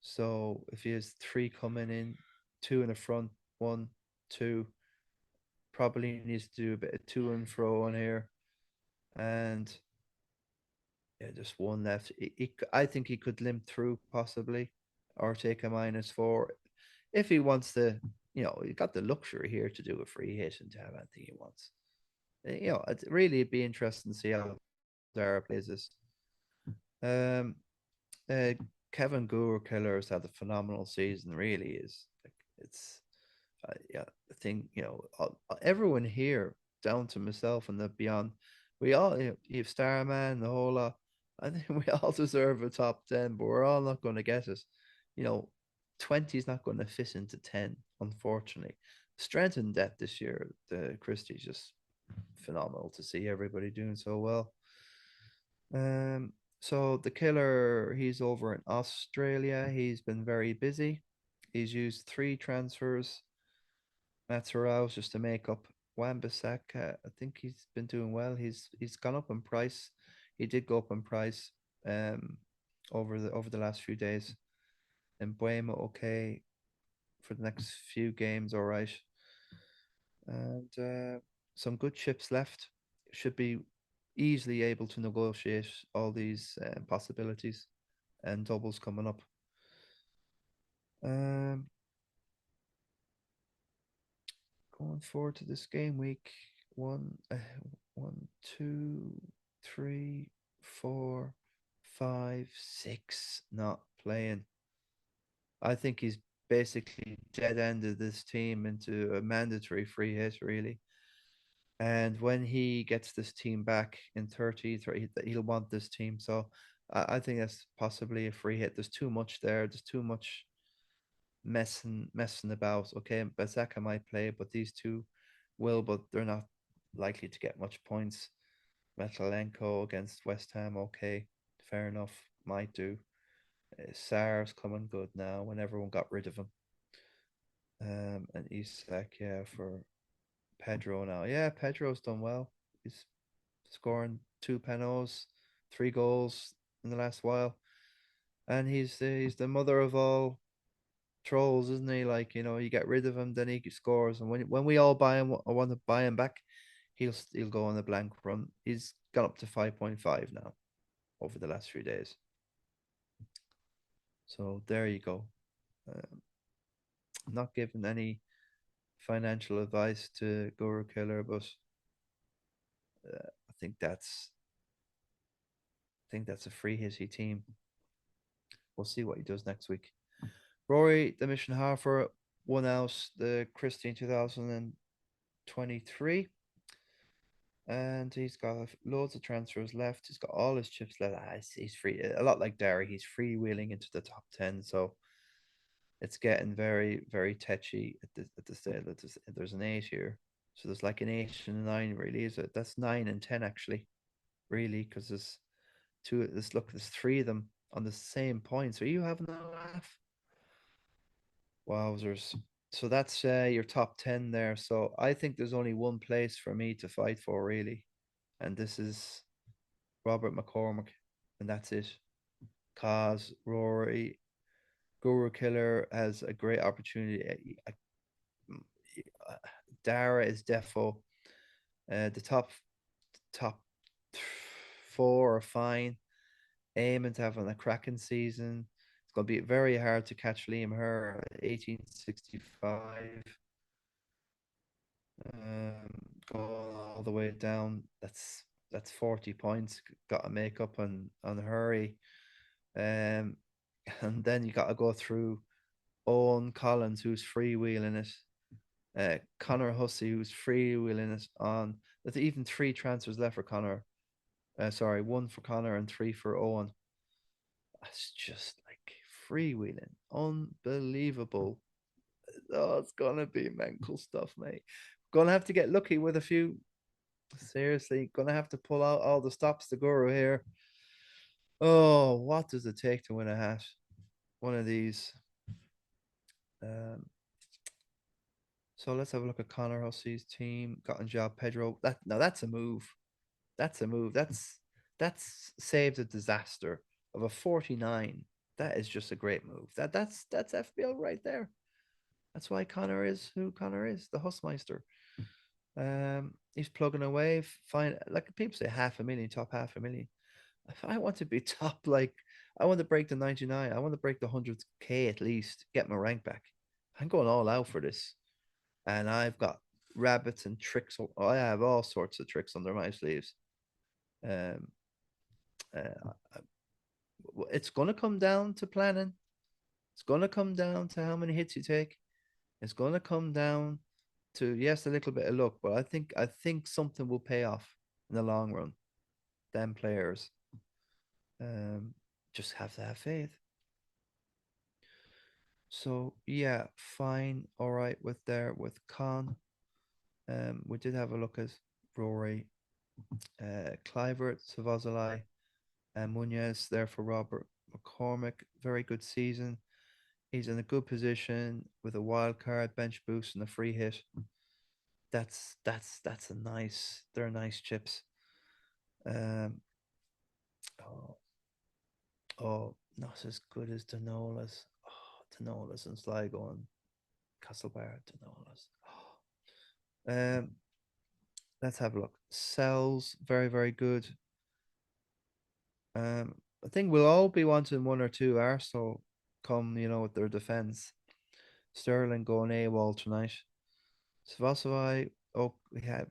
So if he has three coming in, two in the front, one, two, probably needs to do a bit of to and fro on here. And yeah, just one left. I think he could limp through possibly or take a -4 if he wants to. He got the luxury here to do a free hit and to have anything he wants. It's really it'd be interesting to see how Dara plays this. Um, uh, Kevin Killer has had a phenomenal season. Really is like it's yeah. I think everyone here, down to myself and the beyond, we all you've Starman the whole lot. I think we all deserve a top 10, but we're all not going to get it. You know, 20 is not going to fit into 10, unfortunately. Strength and depth this year, the Christie's just phenomenal to see everybody doing so well. So the killer, he's over in Australia. He's been very busy. He's used three transfers. Matsuro's just to make up Wan-Bissaka. I think he's been doing well. He's gone up in price. He did go up in price um over the last few days. And Buemo, okay. for the next few games, all right. And some good chips left. Should be easily able to negotiate all these possibilities and doubles coming up. Um, Going forward to this game week, one, two, three, four, five, six not playing. I think he's basically dead ended this team into a mandatory free hit, really. And when he gets this team back in 30, he'll want this team. So I think that's possibly a free hit. There's too much there. There's too much messing about. Okay, Bazaka might play, but these two will, but they're not likely to get much points. Metalenko against West Ham, okay, fair enough, might do. Sar's coming good now when everyone got rid of him. And Isak, yeah, for Pedro now. Yeah, Pedro's done well. He's scoring two penalties, three goals in the last while, and he's the mother of all trolls, isn't he? Like, you get rid of him, then he scores, and when we all buy him, I want to buy him back, he'll go on a blank run. He's got up to 5.5 now over the last few days. So there you go. Um, not giving any financial advice to Guru Killer, but I think that's a free hitty team. We'll see what he does next week. Rory, the mission Harfer, won out the Christy in 2023. And he's got loads of transfers left. He's got all his chips left. He's free, a lot like Derry. He's freewheeling into the top 10. So it's getting very, very tetchy at the stage. There's an 8 here. So there's like an 8 and a 9, really, is it? That's 9 and 10, actually, really, because there's three of them on the same points. Are you having a laugh? Wowzers. So that's your top 10 there. So I think there's only one place for me to fight for, really. And this is Robert McCormick. And that's it. Cause Rory, Guru Killer has a great opportunity. Dara is defo. The top four are fine. Aiming to having a cracking season. It's going to be very hard to catch Liam Herr at 1865. Going all the way down. That's 40 points. Got to make up on hurry. Um, and then you got to go through Owen Collins, who's freewheeling it. Connor Hussey, who's freewheeling it on. There's even three transfers left for Connor. Sorry, one for Connor and three for Owen. That's just like freewheeling. Unbelievable. Oh, it's gonna be mental stuff, mate. Gonna have to get lucky with a few. Seriously, gonna have to pull out all the stops to Guru here. Oh, what does it take to win a hat? One of these. Um, so let's have a look at Connor Hussey's team. Gotten job Pedro. That's a move. That's a move. That's saved a disaster of a 49. That is just a great move. That's FPL right there. That's why Connor is who Connor is, the Hussmeister. He's plugging away. Fine, like people say, half a million, top half a million. If I want to be top, like I want to break the 99. I want to break the 100K at least. Get my rank back. I'm going all out for this, and I've got rabbits and tricks. I have all sorts of tricks under my sleeves. Um, uh, it's going to come down to planning. It's going to come down to how many hits you take. It's going to come down to yes, a little bit of luck, but I think something will pay off in the long run. Them players um, just have to have faith. So yeah, fine, all right with Con. We did have a look at Rory, Clivert, Savazalai, and Munoz there for Robert McCormick. Very good season. He's in a good position with a wild card, bench boost, and a free hit. That's a nice. They're nice chips. Um, oh, oh, not as good as Danolas. Oh, Danolas and Sligo Castlebar, don't know what else. Let's have a look. Cells, very, very good. Um, I think we'll all be wanting one or two Arsenal come, with their defense. Sterling going AWOL tonight. Savasavai, oh, we had,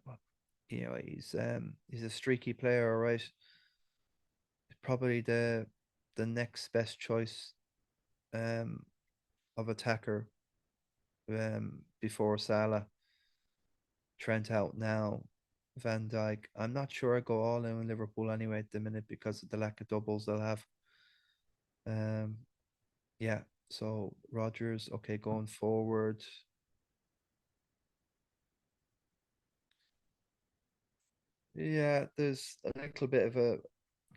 he's a streaky player, all right. Probably the next best choice um of attacker before Salah. Trent out now. Van Dijk. I'm not sure I go all in with Liverpool anyway at the minute because of the lack of doubles they'll have. Um, yeah. So Rogers, okay, going forward. Yeah, there's a little bit of a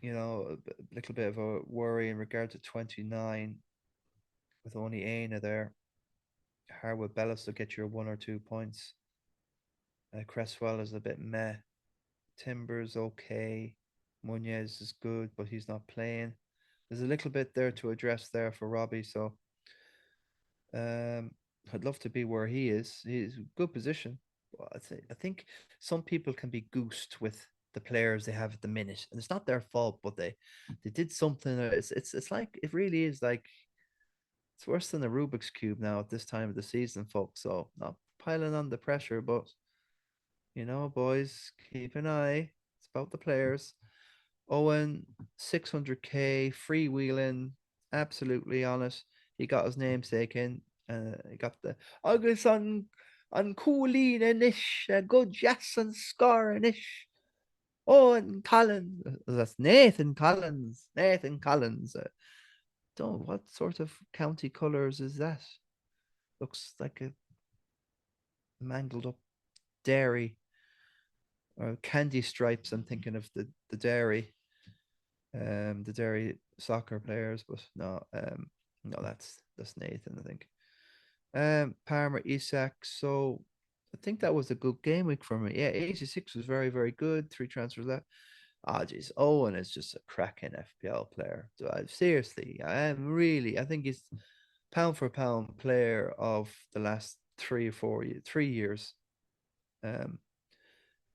little bit of a worry in regard to 29 with only Aina there. Harwood Bellis will get your 1 or 2 points. Cresswell is a bit meh. Timbers okay. Munez is good, but he's not playing. There's a little bit there to address there for Robbie, so um, I'd love to be where he is. He's a good position. Well, I think some people can be goosed with the players they have at the minute, and it's not their fault, but they did something. It's like it really is like it's worse than the Rubik's cube now at this time of the season, folks. So not piling on the pressure, but boys, keep an eye. It's about the players. Owen, 600k, freewheeling, absolutely on it. He got his namesake in. He got the August on Cooleen and ish, a good yes and score and ish. Owen Collins, that's Nathan Collins. Nathan Collins. Don't what sort of county colours is that? Looks like a mangled up dairy or candy stripes. I'm thinking of the dairy. The Derry soccer players, but no, that's Nathan, I think. Palmer, Isak. So I think that was a good game week for me. Yeah, 86 was very, very good. Three transfers that. Ah, geez, Owen is just a cracking FPL player. So seriously, I think he's pound for pound player of the last 3 years. Um,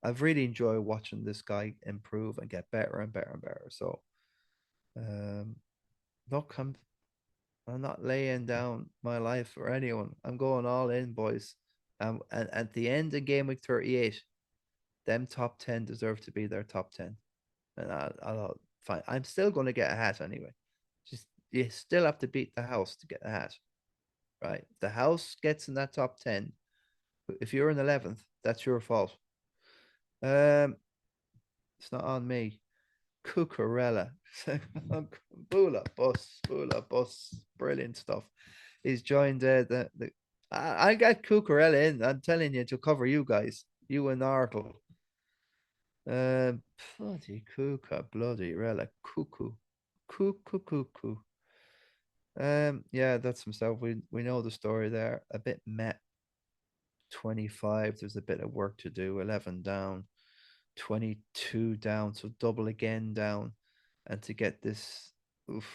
I've really enjoyed watching this guy improve and get better and better and better. So um, look, I'm not laying down my life for anyone. I'm going all in, boys. And at the end of game week 38, them top 10 deserve to be their top 10. And I'll fine. I'm still going to get a hat anyway. Just you still have to beat the house to get a hat, right? The house gets in that top 10. If you're in 11th, that's your fault. Um, it's not on me. Cucurella. Bula bus. Brilliant stuff. He's joined the I got Cucurella in. I'm telling you to cover you guys. You and Nartle. Um bloody Cuca, bloody Rella. Cuckoo. Cuckoo cuckoo. Yeah, that's himself. We know the story there. A bit met 25. There's a bit of work to do. 11 down. 22 down, so double again down. And to get this, oof,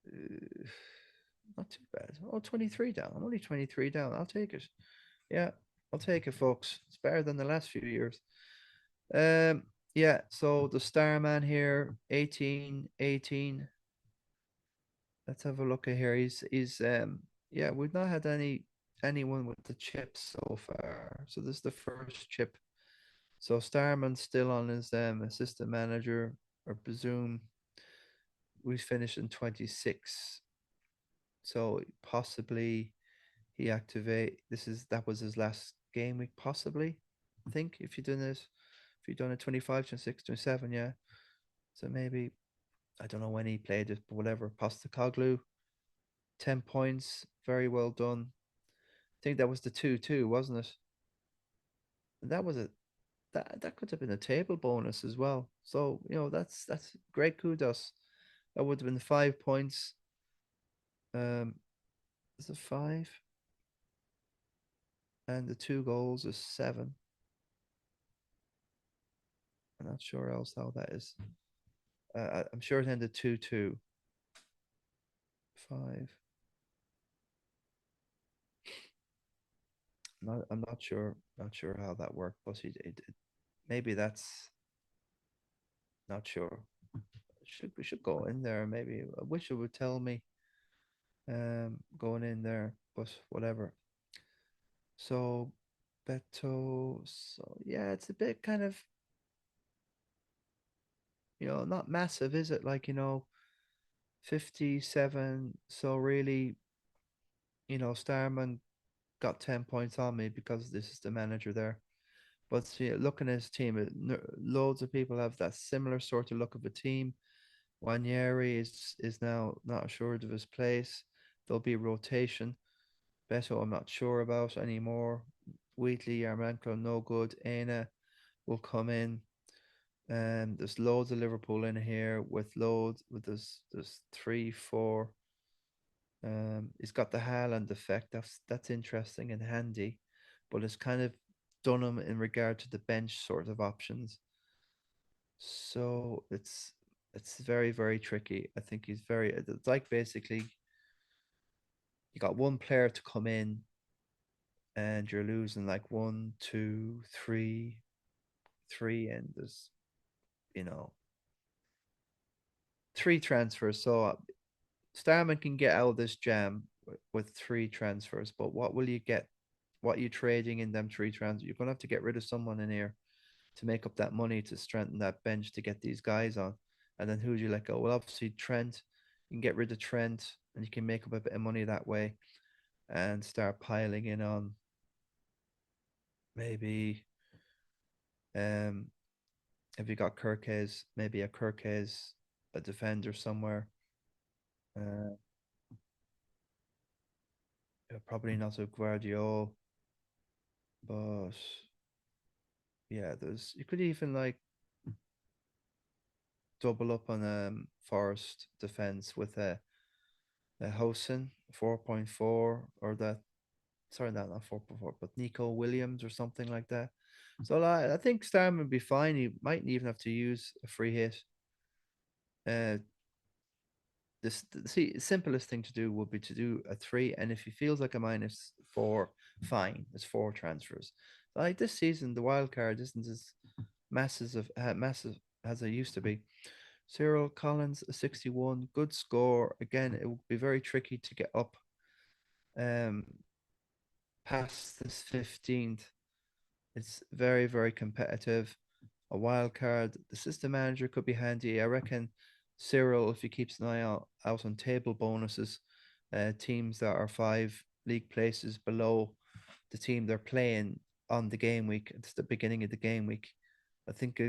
uh, not too bad. Oh, 23 down. I'm only 23 down. I'll take it. Yeah, I'll take it, folks. It's better than the last few years. Um, yeah, so the star man here, 18, 18. Let's have a look at here. He's yeah, we've not had anyone with the chips so far. So this is the first chip. So Starman's still on his assistant manager, or presume we finished in 26. So possibly he activate that was his last game week, possibly. I think if you've done a 25, 26, 27, yeah. So maybe I don't know when he played it, but whatever. Postacoglu, 10 points, very well done. I think that was the 2-2, wasn't it? And that could have been a table bonus as well. So, that's great kudos. That would have been 5 points. Um, is it five? And the two goals is seven. I'm not sure else how that is. I'm sure it ended 2-2. Five. I'm not sure. Not sure how that worked, but maybe that's not sure. Should we should go in there? Maybe I wish it would tell me going in there, but whatever. So Beto, so yeah, it's a bit kind of not massive, is it? Like 57. So really, Starman got 10 points on me because this is the manager there. But see, looking at his team, loads of people have that similar sort of look of a team. Wanyeri is now not assured of his place. There'll be rotation. Beto, I'm not sure about anymore. Wheatley, Yarmolenko, no good. Aina will come in. And there's loads of Liverpool in here with loads with there's three, four. He's got the Haaland effect. That's interesting and handy, but it's kind of done him in regard to the bench sort of options. So it's very, very tricky. I think he's very it's like basically you got one player to come in and you're losing like one, two, three, and there's you know three transfers. So Starman can get out of this jam with three transfers, but what will you get? What are you trading in them three transfers? You're gonna have to get rid of someone in here to make up that money to strengthen that bench to get these guys on. And then who do you let go? Well, obviously Trent. You can get rid of Trent and you can make up a bit of money that way and start piling in on maybe um if you got Kirkes, maybe a Kirkes, a defender somewhere. Uh, probably not a Guardiol, but yeah, there's you could even like double up on Forest defense with a Hosen 4.4 or that sorry not 4.4 but Nico Williams or something like that. So I think Starman would be fine. He mightn't even have to use a free hit. Uh, this see simplest thing to do would be to do a three, and if he feels like a -4, fine. It's four transfers. Like this season, the wild card isn't as massive as it used to be. Cyril Collins, a 61, good score. Again, it would be very tricky to get up um past this 15th. It's very, very competitive. A wild card. The system manager could be handy. I reckon Cyril, if he keeps an eye out on table bonuses, teams that are 5 league places below the team they're playing on the game week. It's the beginning of the game week. I think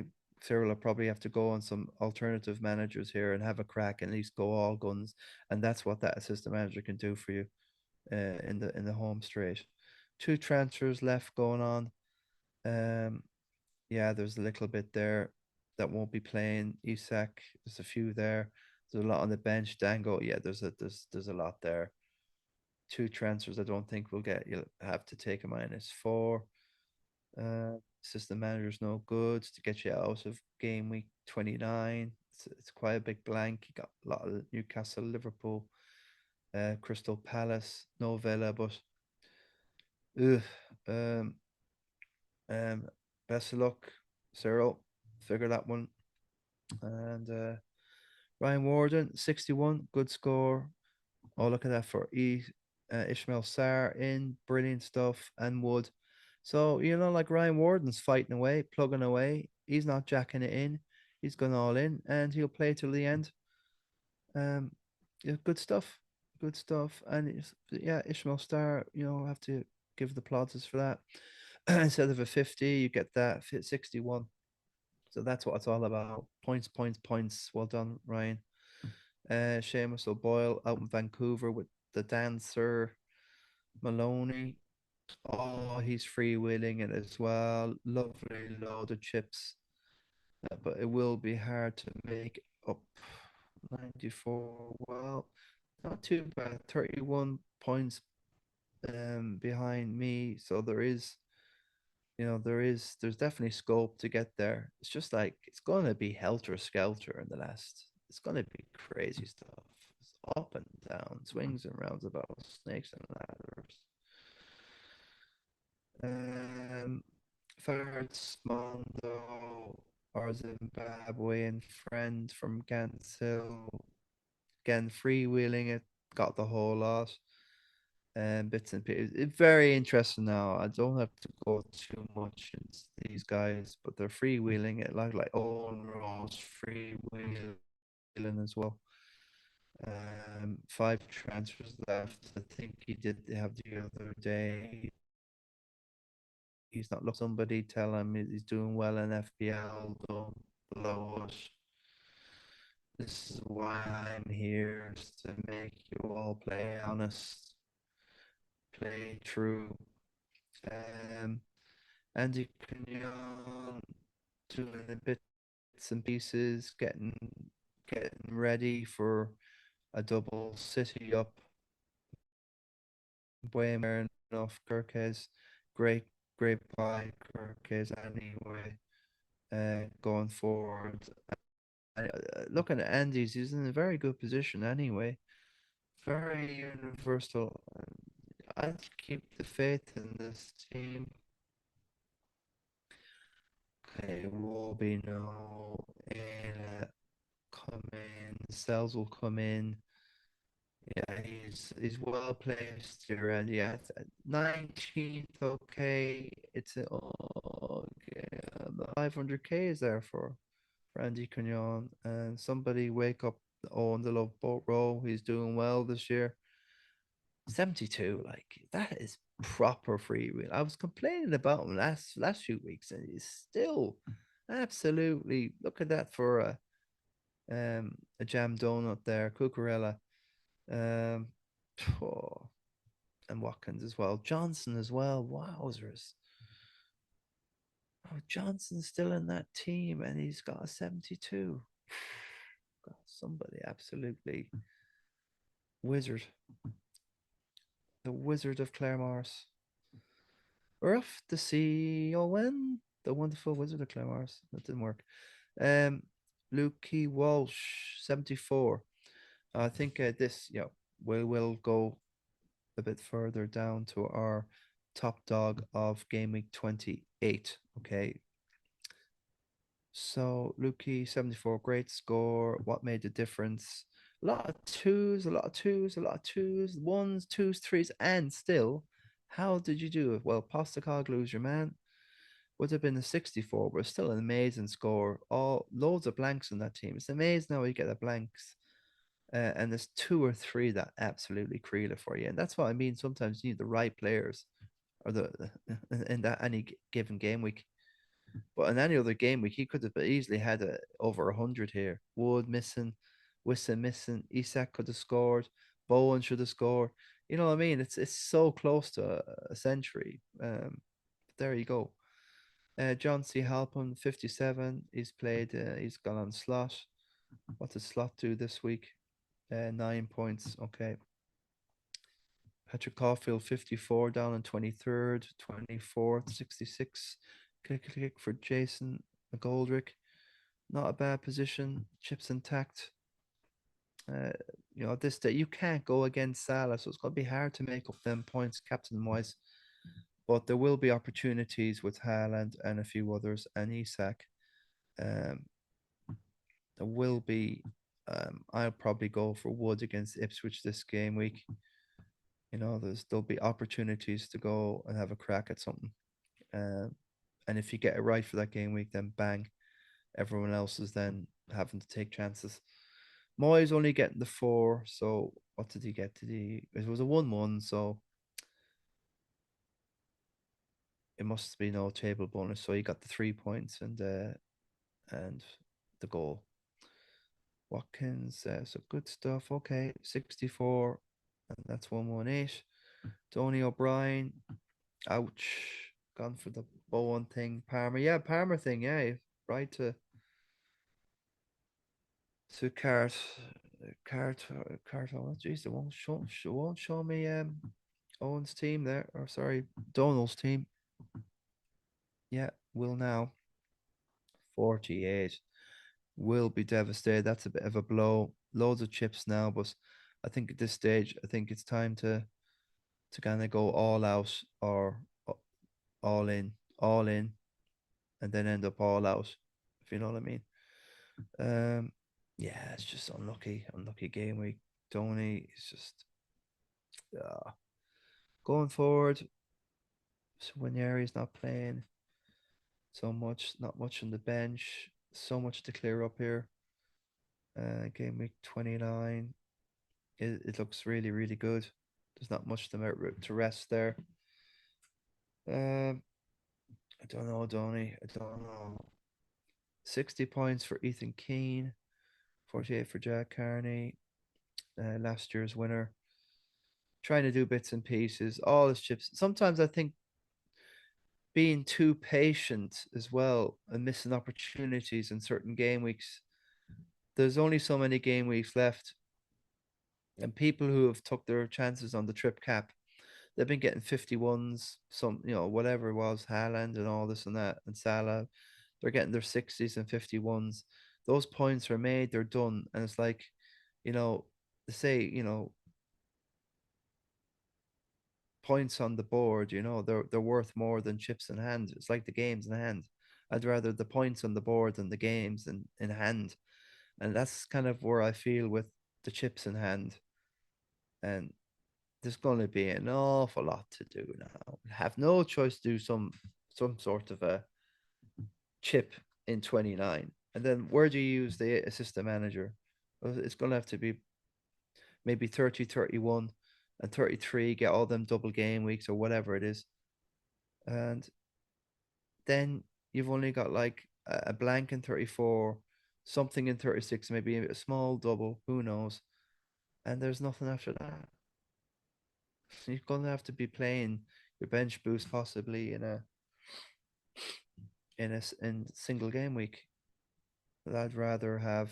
Cyril will probably have to go on some alternative managers here and have a crack and at least go all guns. And that's what that assistant manager can do for you in the home straight. Two transfers left going on. Um, yeah, there's a little bit there that won't be playing. Isak, there's a few there. There's a lot on the bench. Dango, yeah, there's a lot there. Two transfers I don't think we'll get. You'll have to take a -4. System manager's no good to get you out of game week 29. It's quite a big blank. You got a lot of Newcastle, Liverpool, Crystal Palace, no Villa, but ugh, um, um, best of luck, Cyril. Figure that one. And Ryan Warden, 61, good score. Oh, look at that for Ishmael Sarr in, brilliant stuff, and Wood. So, like Ryan Warden's fighting away, plugging away. He's not jacking it in. He's gone all in, and he'll play till the end. Um, yeah, good stuff. Good stuff. And yeah, Ishmael Sarr, have to give the plaudits for that. Instead of a 50, you get that 61. So that's what it's all about. Points, points, points. Well done, Ryan. Seamus O'Boyle out in Vancouver with the dancer Maloney. Oh, he's freewheeling it as well. Lovely load of chips. But it will be hard to make up 94. Well, not too bad. 31 points behind me. So there's definitely scope to get there. It's just like it's gonna be helter skelter in the last. It's gonna be crazy stuff. It's up and down, swings and roundabouts, snakes and ladders. Um, Fards Mondo, our Zimbabwean friend from Gansil, again freewheeling it, got the whole lot. And bits and pieces. It's very interesting now. I don't have to go too much into these guys, but they're freewheeling it like Owen Ross freewheeling as well. Five transfers left. I think he did have the other day. He's not look somebody tell him he's doing well in FPL, don't blow us. This is why I'm here, is to make you all play honest, play true. Um, Andy Cunyon doing the bits and pieces, getting ready for a double City up. Way enough. Kirkes, great, great buy. Kirkes anyway. Going forward. Looking at Andy's, he's in a very good position anyway. Very universal. I'd keep the faith in this team. Okay, Robino, come in, Cells will come in. Yeah, he's well placed here, and yeah, 19th. Okay, it's okay. The 500k is there for Andy Cunyon, and somebody wake up on the Love Boat Row. He's doing well this year. 72, like that is proper free wheel. I was complaining about him last few weeks, and he's still absolutely look at that for a jam donut there, Cucurella. Um, oh, and Watkins as well. Johnson as well. Wowzers. Oh, Johnson's still in that team and he's got a 72. God, somebody absolutely wizard. The Wizard of Claremorris. We're off to see Owen, the wonderful Wizard of Claremorris. That didn't work. Um, Lukey Walsh, 74. I think this, we will go a bit further down to our top dog of game week 28. Okay. So Lukey, 74, great score. What made the difference? A lot of twos, a lot of twos, a lot of twos, ones, twos, threes, and still, how did you do it? Well, Postacoglu's your man. Would have been a 64, but still an amazing score. All loads of blanks in that team. It's amazing how you get the blanks. And there's two or three that absolutely creel it for you. And that's what I mean. Sometimes you need the right players or the in that any given game week. But in any other game week, he could have easily had over 100 here. Wood missing, Wissa missing, Isak could have scored, Bowen should have scored. You know what I mean? It's so close to a century. There you go. John C. Halpin, 57. He's played. He's gone on slot. What does slot do this week? 9 points. Okay. Patrick Caulfield, 54, down in 23rd, 24th, 66. Click for Jason McGoldrick. Not a bad position. Chips intact. Uh, this day you can't go against Salah, so it's going to be hard to make up them points captain wise. But there will be opportunities with Haaland and a few others and Isak. Um, there will be. I'll probably go for Wood against Ipswich this game week. There'll be opportunities to go and have a crack at something. And if you get it right for that game week, then bang, everyone else is then having to take chances. Moyes only getting the 4, so what did he get? It was a 1-1, so it must be no table bonus. So he got the 3 points and the goal. Watkins, so good stuff. Okay, 64, and that's 118. Tony O'Brien, ouch, gone for the Bowen thing. Palmer, yeah, Palmer thing, yeah, right to Cart. Oh, jeez, it won't show me Owen's team there, or sorry, Donald's team. Yeah, will now 48. Will be devastated. That's a bit of a blow. Loads of chips now, but I think at this stage, I think it's time to kind of go all out or all in, all in, and then end up all out, if you know what I mean. Um, yeah, it's just unlucky, unlucky game week. Tony is just uh, going forward. So Winieri's not playing so much, not much on the bench, so much to clear up here. Game week 29, it looks really, really good. There's not much to rest there. Um, I don't know, Donny. I don't know. 60 points for Ethan Keane, 48 for Jack Carney, last year's winner. Trying to do bits and pieces, all his chips. Sometimes I think being too patient as well and missing opportunities in certain game weeks. There's only so many game weeks left, and people who have took their chances on the trip cap, they've been getting 51s, some, whatever it was, Haaland and all this and that, and Salah, they're getting their 60s and 51s. Those points are made, they're done. And it's like, you know, they say, points on the board, they're worth more than chips in hand. It's like the games in hand. I'd rather the points on the board than the games in hand. And that's kind of where I feel with the chips in hand. And there's going to be an awful lot to do now. Have no choice to do some sort of a chip in 29. And then where do you use the assistant manager? Well, it's going to have to be maybe 30, 31, and 33, get all them double game weeks or whatever it is. And then you've only got like a blank in 34, something in 36, maybe a small double, who knows? And there's nothing after that. You're gonna have to be playing your bench boost possibly in single game week. But I'd rather have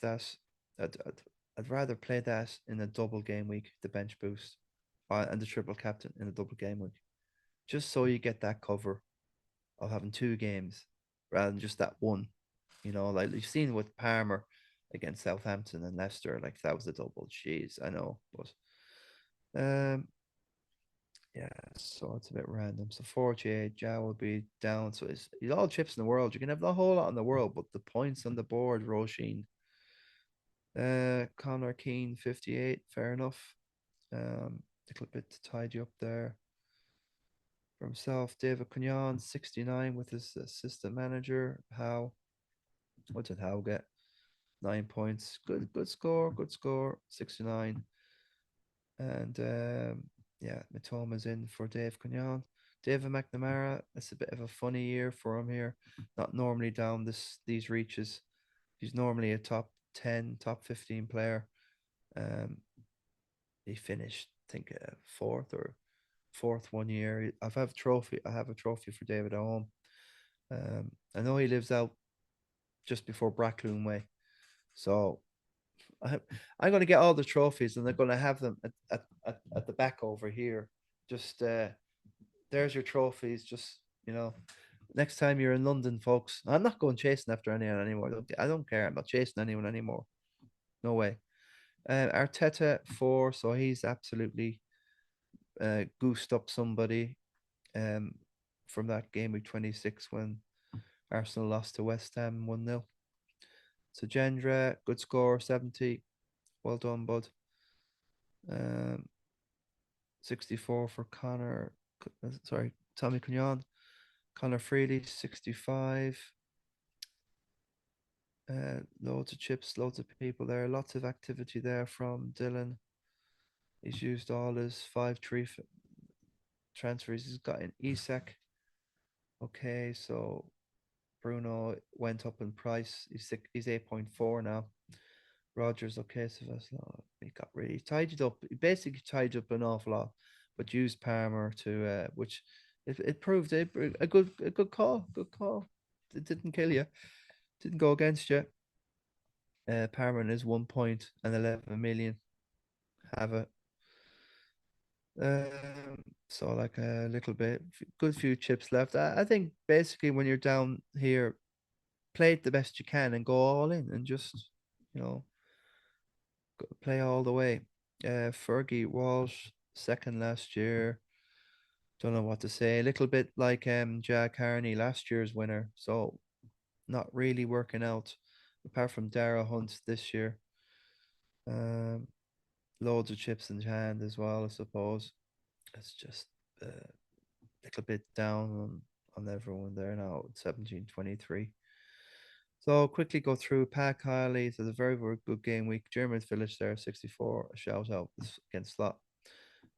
that. I'd, I'd, I'd rather play that in a double game week, the bench boost, and the triple captain in a double game week, just so you get that cover of having two games rather than just that one. Like you've seen with Palmer against Southampton and Leicester, like that was a double. Jeez, I know, but um, yeah, so it's a bit random. So 48, Ja will be down. So it's all chips in the world. You can have the whole lot in the world, but the points on the board, Roisin. Connor Keane, 58, fair enough. A little bit to tide you up there. For himself, David Cunyon, 69 with his assistant manager. What did Howe get? 9 points. Good score, good score. 69. And yeah, Matoma's in for Dave Cunyon. David McNamara, it's a bit of a funny year for him here. Not normally down these reaches. He's normally a top 10, top 15 player. Um, he finished, I think, fourth one year. I have a trophy for David at home. I know he lives out just before Brackloon Way. So I, I'm going to get all the trophies and they're going to have them at the back over here. Just there's your trophies. Just, next time you're in London, folks, I'm not going chasing after anyone anymore. I don't care. I'm not chasing anyone anymore. No way. Arteta 4, so he's absolutely goosed up somebody um, from that game week 26 when Arsenal lost to West Ham 1-0. So Gendra, good score, 70. Well done, bud. Um, 64 for Tommy Cunyon. Connor Freely, 65. Loads of chips, loads of people there. Lots of activity there from Dylan. He's used all his 5-3 transfers. He's got an Isak. Okay, so Bruno went up in price. He's 8.4 now. Rogers, okay, so he got really tidied up. He basically tied up an awful lot, but used Palmer to which it proved a good call. Good call. It didn't kill you. Didn't go against you. Palmer is 1.11 million. Have it. So like a little bit, good few chips left. I think basically when you're down here, play it the best you can and go all in and just you know play all the way. Fergie Walsh, second last year. Don't know what to say. A little bit like Jack Carney, last year's winner. So not really working out, apart from Dara Hunt this year. Um, Loads of chips in hand as well, I suppose. It's just a little bit down on everyone there now at 17-23. So quickly go through Pat Kiley. It's a very, very good game week. German Village there, 64. A shout out against Slot.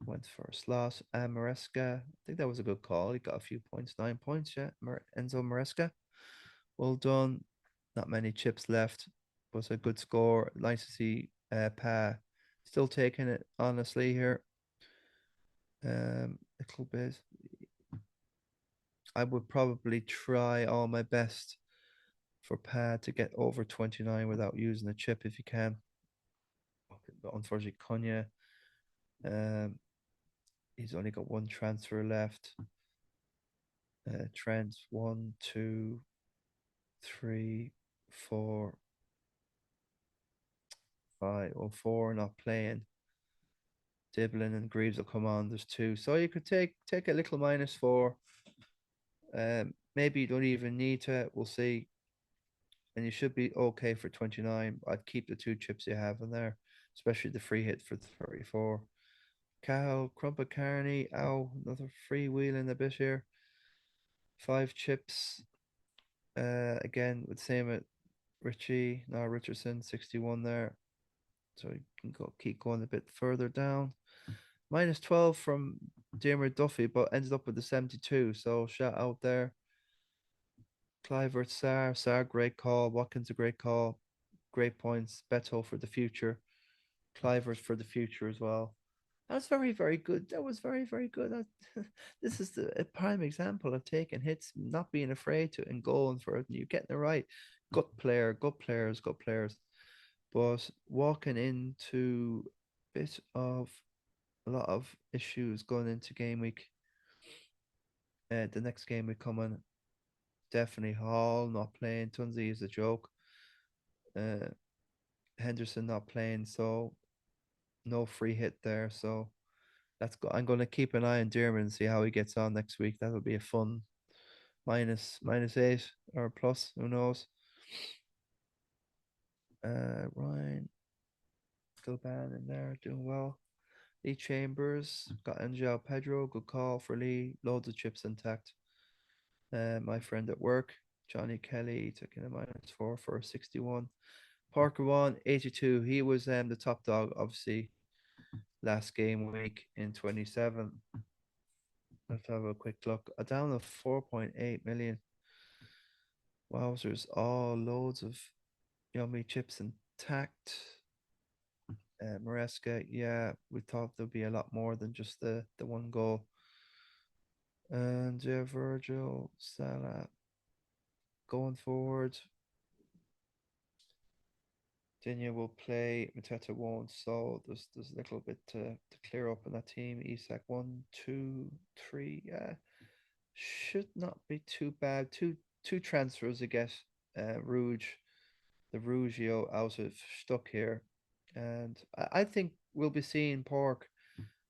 Went for a slot. Maresca, I think that was a good call. He got a few points, 9 points, yeah. Enzo Maresca. Well done. Not many chips left. Was a good score. Nice to see Pa still taking it honestly here. Little bit. I would probably try all my best for Pa to get over 29 without using a chip if you can. But unfortunately, Konya, um, he's only got one transfer left. Trent, one, two, three, four, five, or four not playing. Diblin and Greaves will come on. There's two, so you could take a little -4. Maybe you don't even need to. We'll see, and you should be okay for 29. I'd keep the two chips you have in there, especially the free hit for 34. Cahill, Crumpet Carney, ow, another free wheel in a bit here. 5 chips. Again with same at Richardson, 61 there. So you can keep going a bit further down. -12 from Dermot Duffy, but ended up with the 72. So shout out there. Clivert, Sar, great call. Watkins, a great call. Great points. Beto for the future. Clivert for the future as well. That's very, very good. That was very, very good. This is a prime example of taking hits, not being afraid to, and going for it. And you're getting it right. Good player, good players, good players. But walking into a bit of a lot of issues going into game week. The next game we coming, definitely Hall not playing. Tunzi is a joke. Uh, Henderson not playing, so no free hit there. So that's go. I'm going to keep an eye on Dearman and see how he gets on next week. That'll be a fun -8 or plus. Who knows? Ryan Gilban in there doing well. Lee Chambers got Angel Pedro. Good call for Lee. Loads of chips intact. My friend at work, Johnny Kelly, taking a -4 for 61. Parker won 82. He was the top dog, obviously, last game week in 27. Let's have a quick look. A down of 4.8 million. Wowzers, all loads of yummy chips intact. Maresca, yeah, we thought there'd be a lot more than just the one goal. And yeah, Virgil, Salah going forward. Dinya will play, Mateta won't, so there's a little bit to clear up in that team. Isak 1, 2, 3, yeah, should not be too bad. Two transfers I guess. Rouge, the Rugio out of stuck here, and I think we'll be seeing Pork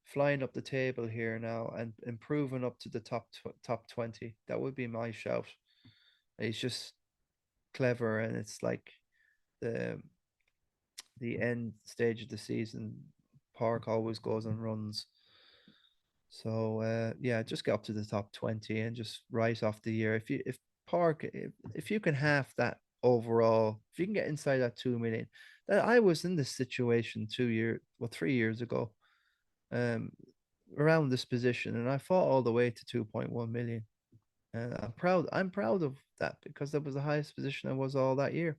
flying up the table here now and improving up to the top 20. That would be my shout. He's just clever, and it's like the the end stage of the season, Park always goes and runs. So yeah, just get up to the top 20 and just rise off the year. If Park if you can have that overall, if you can get inside that 2 million, that I was in this situation 3 years ago, um, around this position, and I fought all the way to 2.1 million. And I'm proud of that because that was the highest position I was all that year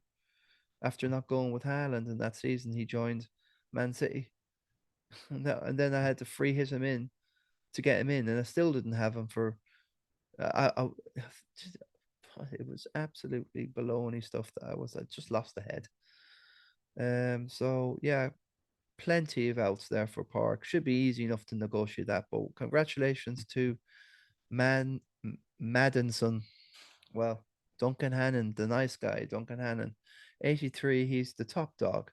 after not going with Haaland in that season. He joined Man City, and then I had to free hit him in to get him in, and I still didn't have him for. I it was absolutely baloney stuff that I just lost the head. So yeah, plenty of outs there for Park. Should be easy enough to negotiate that. But congratulations to Man Maddenson. Well, Duncan Hannon, the nice guy, Duncan Hannon, 83. He's the top dog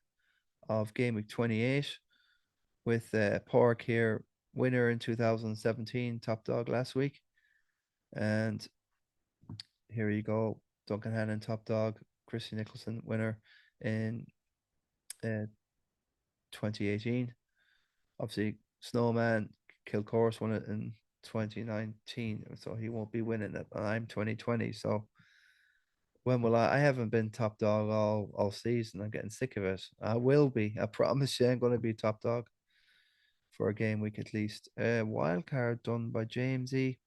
of game week 28 with Park here. winner in 2017, top dog last week. And here you go. Duncan Hannon, top dog. Christy Nicholson, winner in uh, 2018. Obviously, Snowman Kilcourse won it in 2019, so he won't be winning it. And I'm 2020, so when will I? I haven't been top dog all season. I'm getting sick of it. I will be. I promise you, I'm going to be top dog for a game week at least. Wild card done by Jamesy.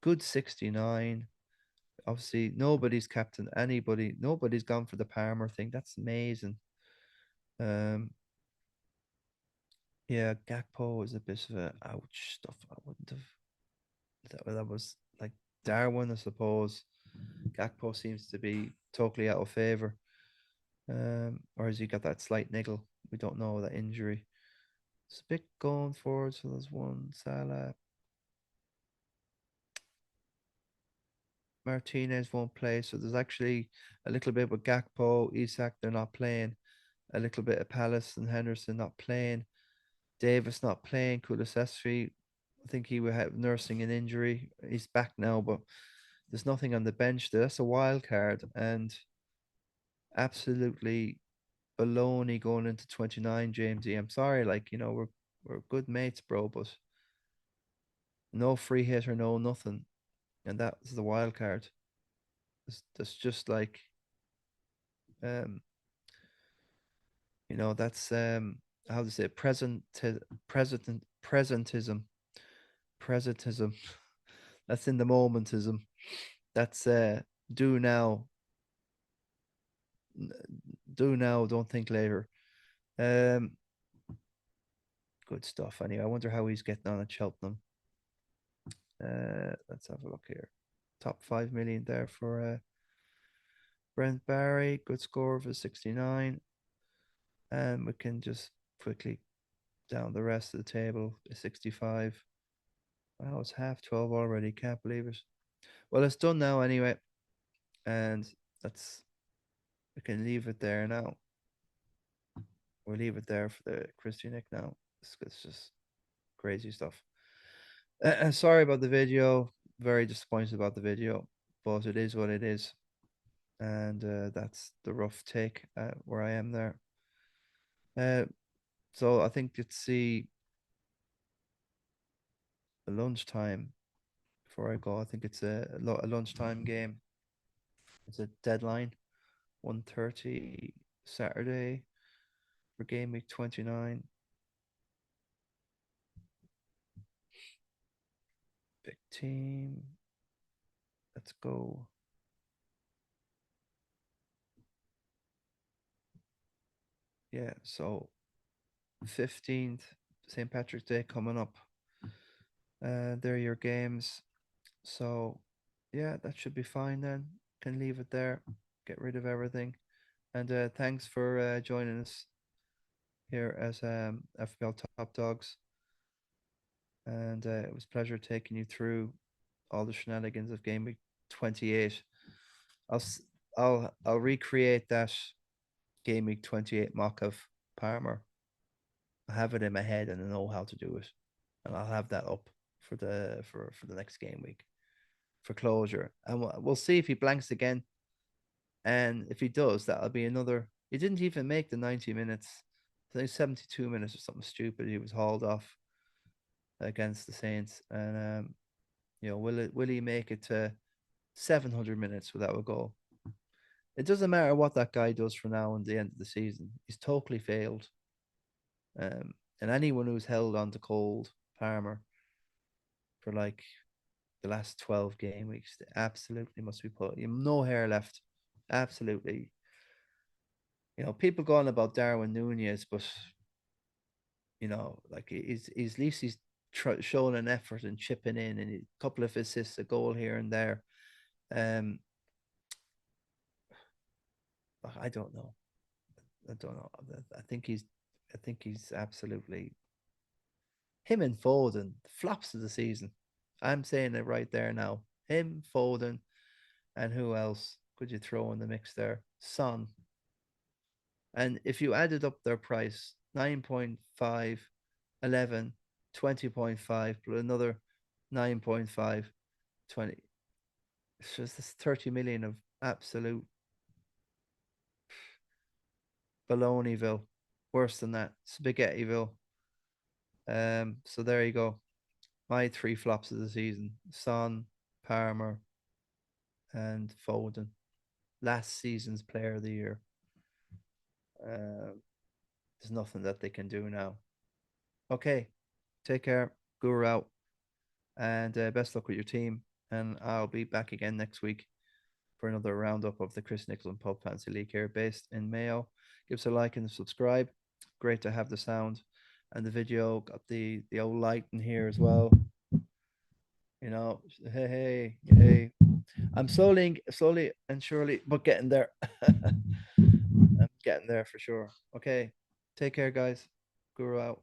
Good 69. Obviously, nobody's captain anybody. Nobody's gone for the Palmer thing. That's amazing. Um, yeah, Gakpo was a bit of a ouch stuff. I wouldn't have. That was like Darwin, I suppose. Gakpo seems to be totally out of favor. Or has he got that slight niggle? We don't know that injury. It's a bit going forward. So there's one Salah. Martinez won't play. So there's actually a little bit with Gakpo, Isak, they're not playing. A little bit of Palace and Henderson not playing. Davis not playing. Kulusevski, I think he will have nursing an injury. He's back now, but there's nothing on the bench there. That's a wild card and absolutely baloney going into 29, Jamesy. I'm sorry, like, we're good mates, bro, but no free hit or no nothing. And that's the wild card. That's just like um, that's how to say it, presentism. Presentism. That's in the momentism. That's do now, do now, don't think later. Um, good stuff. Anyway, I wonder how he's getting on at Cheltenham. Let's have a look here. Top 5 million there for Brent Barry. Good score of a 69. And we can just quickly down the rest of the table. A 65. Wow, it's half 12 already. Can't believe it. Well, it's done now anyway. And that's we can leave it there now. We'll leave it there for the Christy Nick now. It's just crazy stuff. Sorry about the video. Very disappointed about the video, but it is what it is. And that's the rough take where I am there. Uh, so I think it's the lunchtime before I go. I think it's a lunchtime game. It's a deadline, 1:30 Saturday for game week 29. Big team. Let's go. Yeah, so 15th, St. Patrick's Day coming up. They're your games. So, yeah, that should be fine then. Can leave it there, get rid of everything. And thanks for joining us here as FPL Top Dogs. And it was a pleasure taking you through all the shenanigans of Game Week 28. I'll I'll recreate that Game Week 28 mock of Palmer. I have it in my head and I know how to do it, and I'll have that up for the next game week for closure, and we'll see if he blanks again, and if he does, that'll be another. He didn't even make the 90 minutes. I think 72 minutes or something stupid. He was hauled off against the Saints, and will he make it to 700 minutes without a goal? It doesn't matter what that guy does from now and the end of the season. He's totally failed. And anyone who's held on to cold Palmer for like the last 12 game weeks, they absolutely must be put. You have no hair left. Absolutely. People go on about Darwin Nunez, but like he's at least he's showing an effort and chipping in, and a couple of assists, a goal here and there. Um, I don't know. I don't know. I think he's absolutely him and Foden, flops of the season. I'm saying it right there now. Him, Foden, and who else could you throw in the mix there? Son. And if you added up their price, 9.5, 11. 20.5 plus another 9.5, 20. It's just this 30 million of absolute baloneyville. Worse than that, Spaghettiville. So there you go. My three flops of the season: Son, Palmer, and Foden. Last season's player of the year. There's nothing that they can do now. Okay, take care. Guru out, and best luck with your team. And I'll be back again next week for another roundup of the Chris Nicholson Pub Fancy League here, based in Mayo. Give us a like and subscribe. Great to have the sound and the video. Got the old light in here as well. You know, hey. I'm slowly and surely, but getting there. I'm getting there for sure. Okay, take care, guys. Guru out.